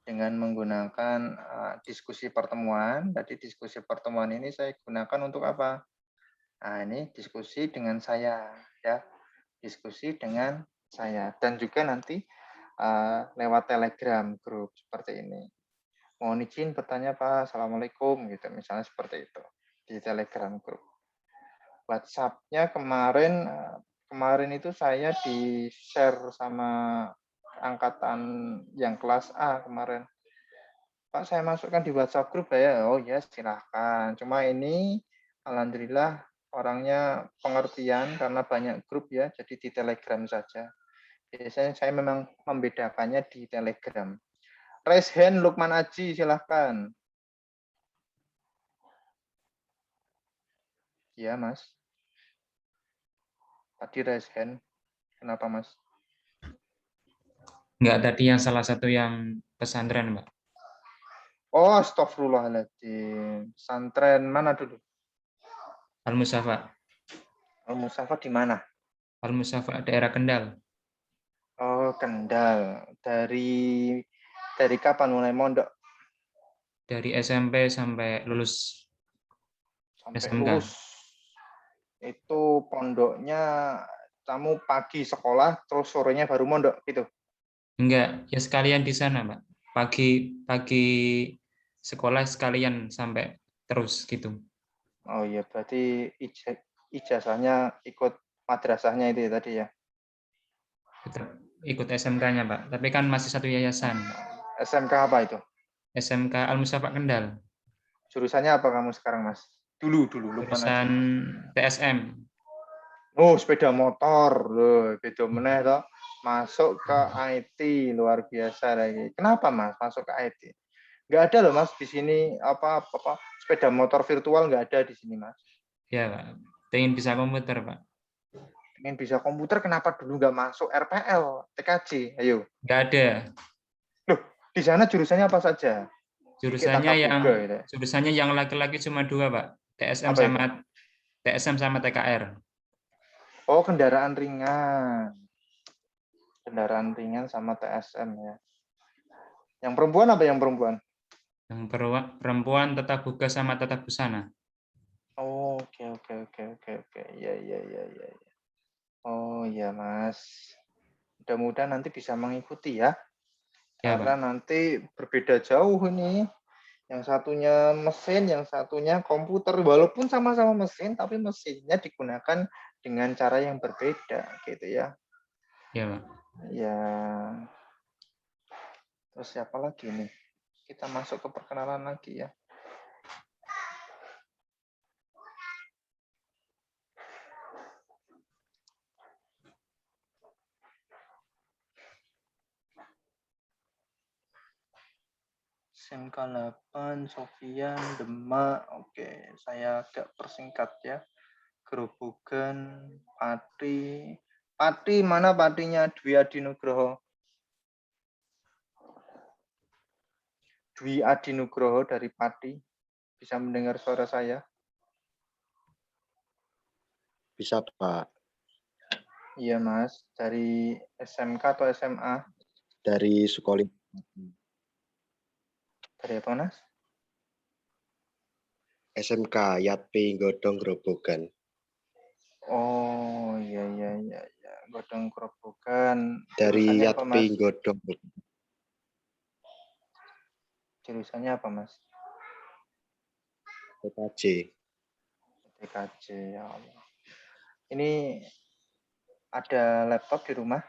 S2: Dengan menggunakan diskusi pertemuan. Jadi diskusi pertemuan ini saya gunakan untuk apa? Nah, ini diskusi dengan saya ya. Diskusi dengan saya dan juga nanti lewat Telegram grup seperti ini. Mohon izin bertanya Pak, Assalamualaikum gitu misalnya seperti itu di Telegram grup. WhatsApp-nya kemarin itu saya di-share sama angkatan yang kelas A kemarin. Pak, saya masukkan di WhatsApp grup ya. Oh ya, silahkan. Cuma ini alhamdulillah orangnya pengertian karena banyak grup ya, jadi di Telegram saja. Biasanya saya memang membedakannya di Telegram. Raise hand Lukman Aji, silahkan. Ya, Mas. Tadi raise hand. Kenapa, Mas?
S11: Enggak, tadi yang salah satu yang pesantren, Mbak.
S2: Oh, astagfirullahaladzim. Pesantren mana dulu?
S11: Al-Musafa.
S2: Al-Musafa di mana?
S11: Al-Musafa daerah Kendal.
S2: Oh, Kendal. Dari kapan mulai mondok?
S11: Dari SMP sampai lulus
S2: Sampai
S11: SMK.
S2: lulus. Itu pondoknya kamu pagi sekolah terus sorenya baru mondok gitu?
S11: Enggak, ya sekalian di sana, Mbak. Pagi sekolah sekalian sampai terus gitu.
S2: Oh iya, berarti ijazahnya ikut madrasahnya itu ya tadi ya?
S11: Ikut SMK-nya, Pak. Tapi kan masih satu yayasan.
S2: SMK apa itu?
S11: SMK Al-Musafa Kendal.
S2: Jurusannya apa kamu sekarang, Mas? Dulu.
S11: Jurusan TSM.
S2: Oh, sepeda motor. Loh, beda meneh toh. Masuk ke IT, luar biasa lagi. Kenapa, Mas, masuk ke IT? Nggak ada loh, Mas, di sini apa sepeda motor virtual nggak ada di sini, Mas.
S11: Ya, Pak. Pengen bisa komputer, Pak.
S2: Pengen bisa komputer, kenapa dulu nggak masuk RPL, TKJ? Ayo.
S11: Nggak ada.
S2: Loh, di sana jurusannya apa saja?
S11: Jurusannya yang laki-laki cuma 2, Pak. TSM sama TKR.
S2: Oh, kendaraan ringan. Kendaraan ringan sama TSM ya. Yang perempuan apa yang perempuan?
S11: Yang perempuan tatap muka sama tatap busana.
S2: Oh, oke. Iya. Oh, iya, Mas. Mudah-mudahan nanti bisa mengikuti ya.
S11: Ya,
S2: Karena
S11: Pak.
S2: nanti berbeda jauh ini. Yang satunya mesin, yang satunya komputer. Walaupun sama-sama mesin, tapi mesinnya digunakan dengan cara yang berbeda, gitu ya.
S11: Ya, Pak.
S2: Ya. Terus siapa lagi nih? Kita masuk ke perkenalan lagi ya. SMK 8, Sofian, Demak. Oke, saya agak persingkat ya. Gerobogan, Pati. Pati, mana Patinya? Dwi Adi Nugroho. Dwi Adi Nugroho dari Pati. Bisa mendengar suara saya?
S1: Bisa, Pak.
S2: Iya, Mas. Dari SMK atau SMA?
S1: Dari sekolah.
S2: Dari apa, Mas?
S1: SMK Yatpi Godong Grobogan.
S2: Oh, iya. Godong Gerobogan.
S1: Dari
S2: Jurusannya apa, Mas?
S1: Yatpi Godong.
S2: Jurusannya apa, Mas?
S1: TKJ.
S2: TKJ, ya Allah. Ini ada laptop di rumah?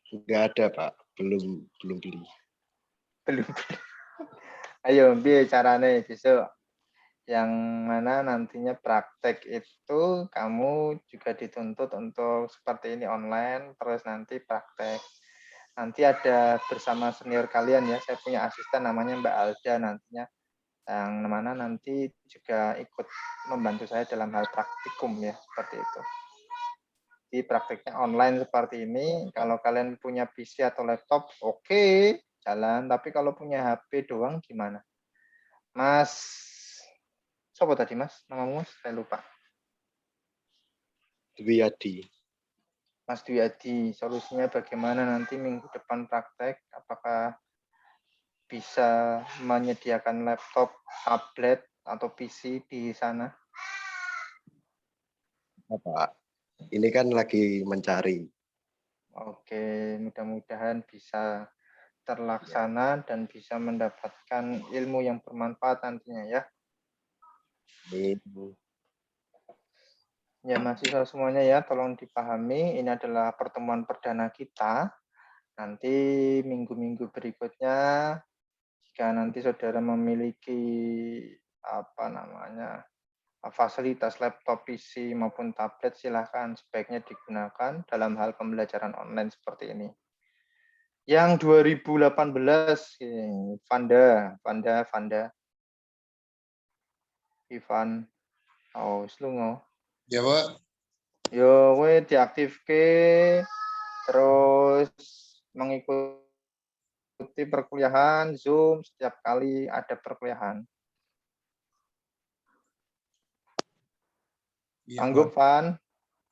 S1: Enggak ada, Pak. Belum beli.
S2: Belum. Ayo, biar caranya besok. Yang mana nantinya praktek itu kamu juga dituntut untuk seperti ini online, terus nanti praktek. Nanti ada bersama senior kalian ya, saya punya asisten namanya Mbak Alda nantinya, yang mana nanti juga ikut membantu saya dalam hal praktikum ya, seperti itu. Di prakteknya online seperti ini, kalau kalian punya PC atau laptop, oke, jalan. Tapi kalau punya HP doang gimana? Mas, siapa tadi Mas? Namamu saya lupa.
S1: Dwi Adi.
S2: Mas Dwi Adi, solusinya bagaimana nanti minggu depan praktek? Apakah bisa menyediakan laptop, tablet, atau PC di sana?
S1: Pak, ini kan lagi mencari.
S2: Oke, mudah-mudahan bisa terlaksana dan bisa mendapatkan ilmu yang bermanfaat nantinya ya. Ya mahasiswa semuanya ya, tolong dipahami, ini adalah pertemuan perdana kita. Nanti minggu-minggu berikutnya, jika nanti saudara memiliki fasilitas laptop, PC maupun tablet, silahkan sebaiknya digunakan dalam hal pembelajaran online seperti ini. Yang 2018, Vanda, Ivan, Slungo.
S12: Ya, Pak.
S2: Yo, we diaktifke, terus mengikuti perkuliahan Zoom setiap kali ada perkuliahan.
S12: Ya,
S2: Sanggup, Van?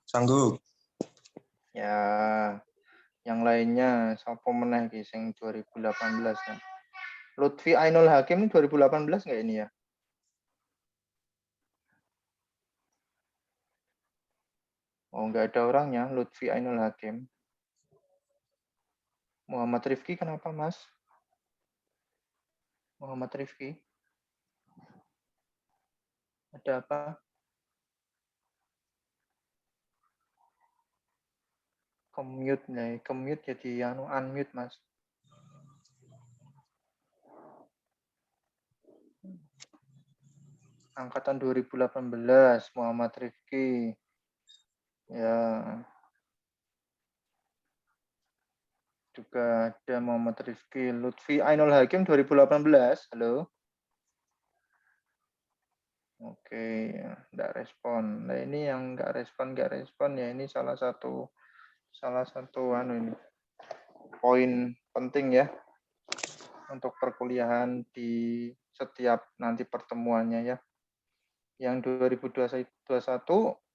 S12: Sanggup.
S2: Ya, yang lainnya siapa meneh ki sing 2018 ya. Lutfi Ainul Hakim 2018 nggak ini ya? Oh, nggak ada orangnya, Lutfi Ainul Hakim. Muhammad Rifki kenapa, Mas? Muhammad Rifki? Ada apa? Commute jadi unmute, Mas. Angkatan 2018, Muhammad Rifki. Ya. Juga ada Muhammad Rifki. Lutfi Ainul Hakim 2018. Halo. Oke, enggak respon. Nah, ini yang enggak respon ya, ini salah satu ini poin penting ya untuk perkuliahan di setiap nanti pertemuannya ya. Yang 2021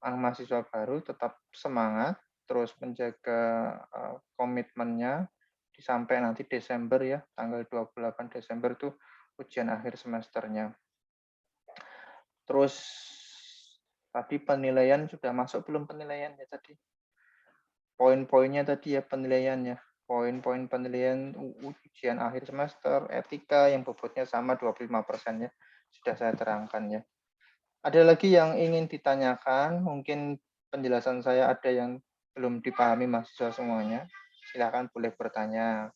S2: mahasiswa baru tetap semangat, terus menjaga komitmennya sampai nanti Desember ya, tanggal 28 Desember itu ujian akhir semesternya. Terus tadi penilaian sudah masuk belum penilaian ya tadi? Poin-poinnya tadi ya penilaiannya. Poin-poin penilaian ujian akhir semester, etika yang bobotnya sama 25% ya. Sudah saya terangkan ya. Ada lagi yang ingin ditanyakan, mungkin penjelasan saya ada yang belum dipahami mahasiswa semuanya. Silakan boleh bertanya.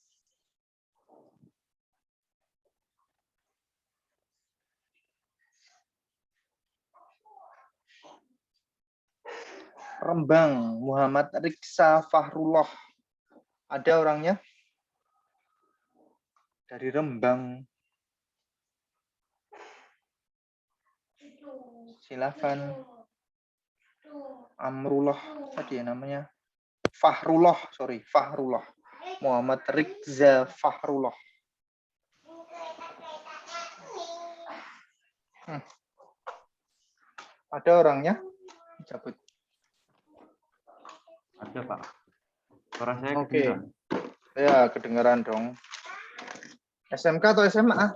S2: Rembang, Muhammad Riksa Fahrullah. Ada orangnya? Dari Rembang. Silakan. Amrullah tadi ya namanya. Fahrullah, sorry, Fahrullah. Muhammad Rikza Fahrullah. Ada orangnya? Cabut.
S3: Ada, Pak. Suara saya
S2: Oke.
S3: kedengaran.
S2: Ya, kedengaran dong. SMK atau SMA?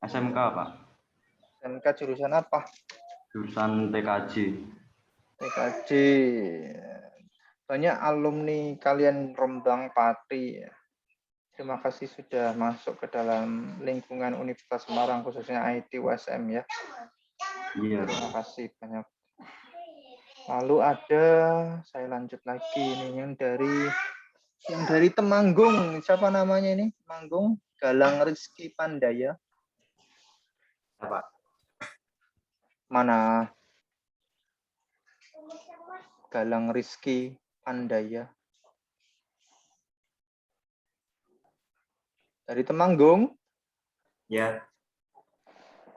S3: SMK, Pak.
S2: SMK jurusan apa?
S3: Jurusan TKJ.
S2: TKJ. Banyak alumni kalian Rembang Pati. Terima kasih sudah masuk ke dalam lingkungan Universitas Semarang, khususnya IT USM ya.
S3: Iya.
S2: Terima kasih banyak. Lalu ada, saya lanjut lagi ini yang dari Temanggung. Siapa namanya ini? Temanggung, Galang Rizky Pandaya.
S3: Pak.
S2: Mana? Galang Rizky Pandaya. Dari Temanggung?
S3: Ya.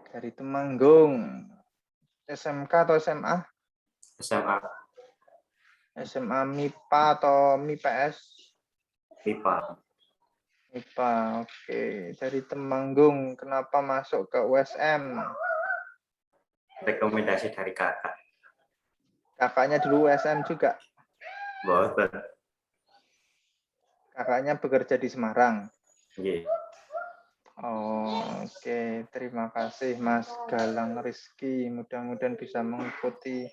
S2: Dari Temanggung. SMK atau SMA?
S3: SMA.
S2: SMA MIPA atau MIPS?
S3: MIPA.
S2: MIPA, oke. Dari Temanggung, kenapa masuk ke USM?
S3: Rekomendasi dari kakak.
S2: Kakaknya dulu USM juga?
S3: Boten.
S2: Kakaknya bekerja di Semarang?
S3: Iya.
S2: Oh, oke. Terima kasih Mas Galang Rizky. Mudah-mudahan bisa mengikuti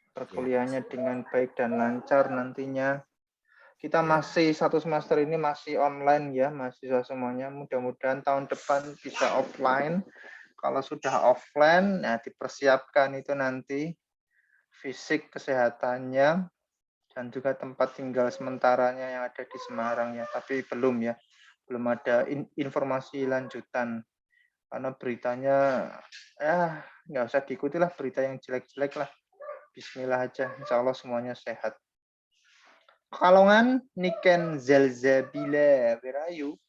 S2: perkuliahannya dengan baik dan lancar nantinya. Kita masih satu semester ini masih online ya, mahasiswa semuanya. Mudah-mudahan tahun depan bisa offline. Kalau sudah offline, nah dipersiapkan itu nanti fisik kesehatannya dan juga tempat tinggal sementaranya yang ada di Semarang ya. Tapi belum ya, belum ada informasi lanjutan. Karena beritanya, nggak usah diikuti lah berita yang jelek-jelek lah. Bismillah aja, insya Allah semuanya sehat. Pekalongan, Niken Zelzabile, where are you?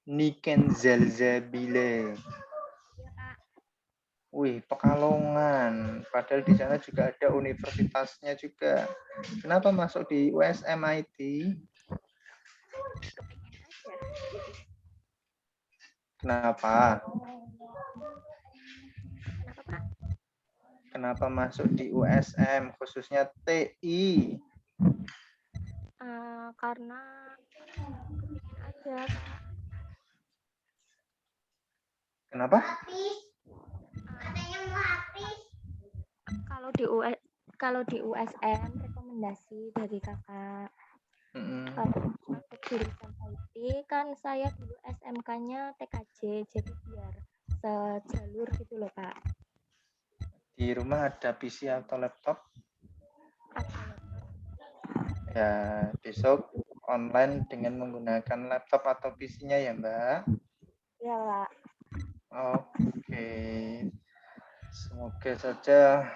S2: Niken Zelzabile. Wih, Pekalongan. Padahal di sana juga ada universitasnya juga. Kenapa masuk di USM IT? Kenapa? Kenapa masuk di USM, khususnya TI?
S13: Karena aja, Kak.
S2: Kenapa?
S13: Kalau di USM rekomendasi dari kakak. Kalau untuk jurusan IT kan saya dulu SMK-nya TKJ, jadi biar sejalur gitu loh Kak.
S2: Di rumah ada PC atau laptop? Ya, besok online dengan menggunakan laptop atau PC-nya ya, Mbak?
S13: Ya, Pak.
S2: Oke. Semoga saja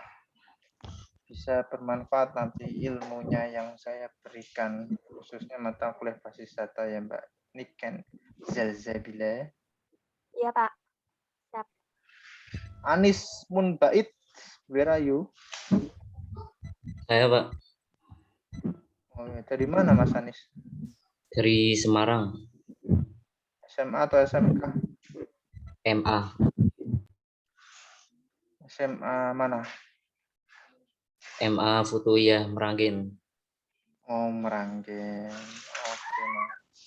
S2: bisa bermanfaat nanti ilmunya yang saya berikan, khususnya mata kuliah basis data ya, Mbak Niken Zelzabile.
S13: Iya, Pak. Siap.
S2: Anis Munbait, where are you?
S14: Saya, Pak.
S2: Oh, dari mana Mas Anis?
S14: Dari Semarang.
S2: SMA atau SMK?
S14: MA.
S2: SMA mana?
S14: MA Futuya Merangkin.
S2: Oh, Merangkin. Oke, Mas.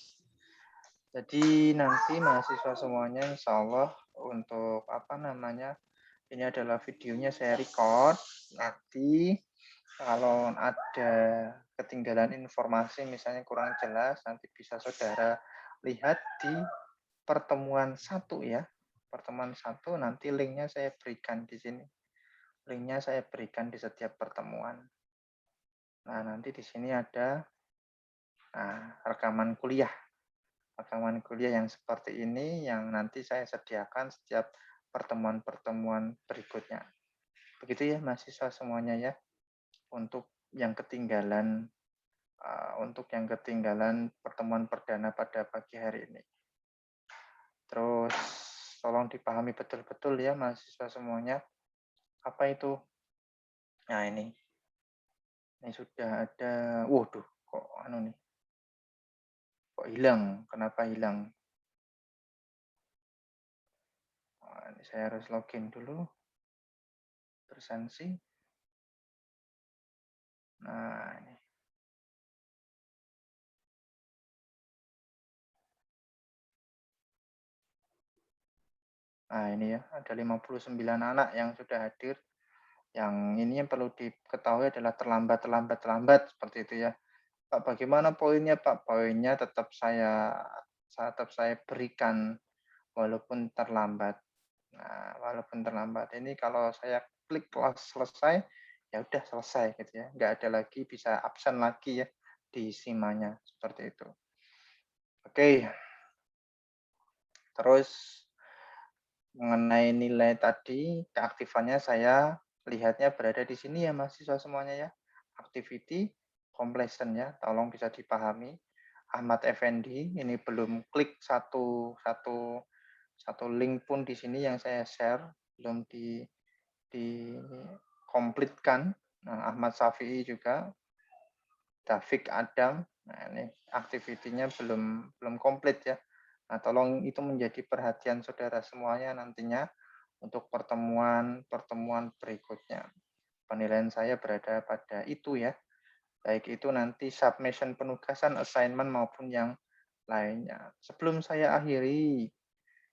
S2: Jadi nanti mahasiswa semuanya insya Allah untuk apa namanya, ini adalah videonya saya record. Nanti kalau ada ketinggalan informasi misalnya kurang jelas, nanti bisa saudara lihat di pertemuan 1 ya. Pertemuan 1 nanti linknya saya berikan di sini. Linknya saya berikan di setiap pertemuan. Nah, nanti di sini ada rekaman kuliah. Rekaman kuliah yang seperti ini yang nanti saya sediakan setiap pertemuan-pertemuan berikutnya. Begitu ya mahasiswa semuanya ya. Untuk yang ketinggalan pertemuan perdana pada pagi hari ini. Terus tolong dipahami betul-betul ya mahasiswa semuanya. Apa itu? Nah, ini sudah ada. Waduh, kok nih? Kok hilang? Kenapa hilang? Ini saya harus login dulu. Presensi. Nah, ini. Nah, ini ya, ada 59 anak yang sudah hadir. Yang ini yang perlu diketahui adalah terlambat seperti itu ya. Pak, bagaimana poinnya, Pak? Poinnya tetap saya berikan walaupun terlambat. Nah, walaupun terlambat ini kalau saya klik kelas selesai, ya udah selesai gitu ya. Nggak ada lagi bisa absen lagi ya di simanya seperti itu. Oke. Terus mengenai nilai tadi, keaktifannya saya lihatnya berada di sini ya mahasiswa semuanya ya. Activity completion ya, tolong bisa dipahami. Ahmad Effendi ini belum klik satu link pun di sini yang saya share, belum dikomplitkan. Nah, Ahmad Syafi'i juga, David Adam, nah ini aktivitinya belum komplit ya. Nah, tolong itu menjadi perhatian saudara semuanya nantinya untuk pertemuan berikutnya. Penilaian saya berada pada itu ya. Baik itu nanti submission penugasan, assignment maupun yang lainnya. Sebelum saya akhiri,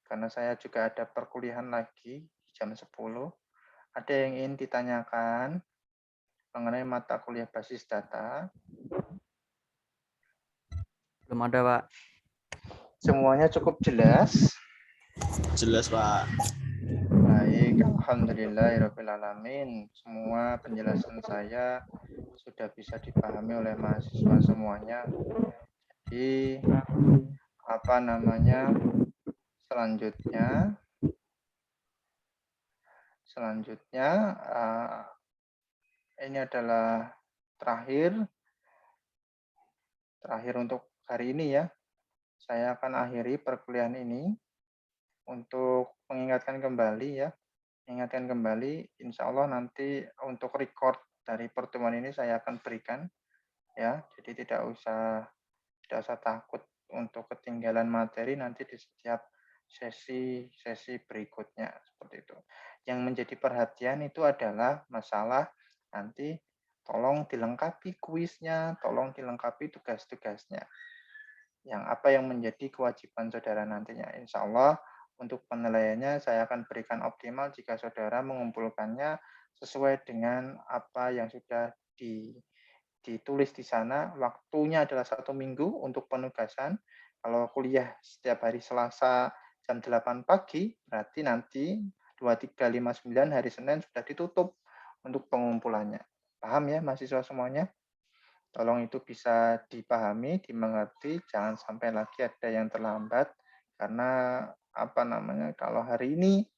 S2: karena saya juga ada perkuliahan lagi jam 10, ada yang ingin ditanyakan mengenai mata kuliah basis data?
S3: Belum ada, Pak.
S2: Semuanya cukup jelas?
S12: Jelas, Pak.
S2: Baik, alhamdulillahirrahmanirrahim. Semua penjelasan saya sudah bisa dipahami oleh mahasiswa semuanya. Jadi, apa namanya, selanjutnya ini adalah terakhir untuk hari ini ya. Saya akan akhiri perkuliahan ini untuk mengingatkan kembali ya. Ingatkan kembali, insya Allah nanti untuk record dari pertemuan ini saya akan berikan ya. Jadi tidak usah takut untuk ketinggalan materi nanti di setiap sesi berikutnya seperti itu. Yang menjadi perhatian itu adalah masalah nanti tolong dilengkapi kuisnya, tolong dilengkapi tugas-tugasnya. Yang apa yang menjadi kewajiban saudara nantinya. Insya Allah untuk penilaiannya saya akan berikan optimal jika saudara mengumpulkannya sesuai dengan apa yang sudah ditulis di sana. Waktunya adalah 1 minggu untuk penugasan. Kalau kuliah setiap hari Selasa jam 8 pagi, berarti nanti 2359 hari Senin sudah ditutup untuk pengumpulannya. Paham ya mahasiswa semuanya? Tolong itu bisa dipahami, dimengerti, jangan sampai lagi ada yang terlambat karena apa namanya, kalau hari ini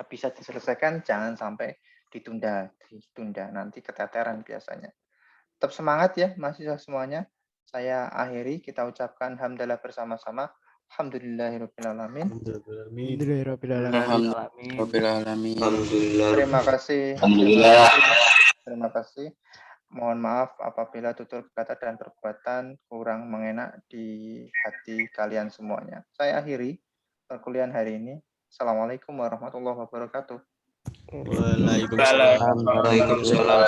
S2: bisa diselesaikan jangan sampai ditunda nanti keteteran biasanya. Tetap semangat ya mahasiswa semuanya. Saya akhiri, kita ucapkan hamdalah bersama-sama. Alhamdulillahirrahmanirrahim. Terima kasih. Terima kasih. Mohon maaf apabila tutur kata dan perbuatan kurang mengenak di hati kalian semuanya. Saya akhiri perkuliahan hari ini. Assalamualaikum warahmatullahi wabarakatuh.
S12: Waalaikumsalam.
S14: Waalaikumsalam.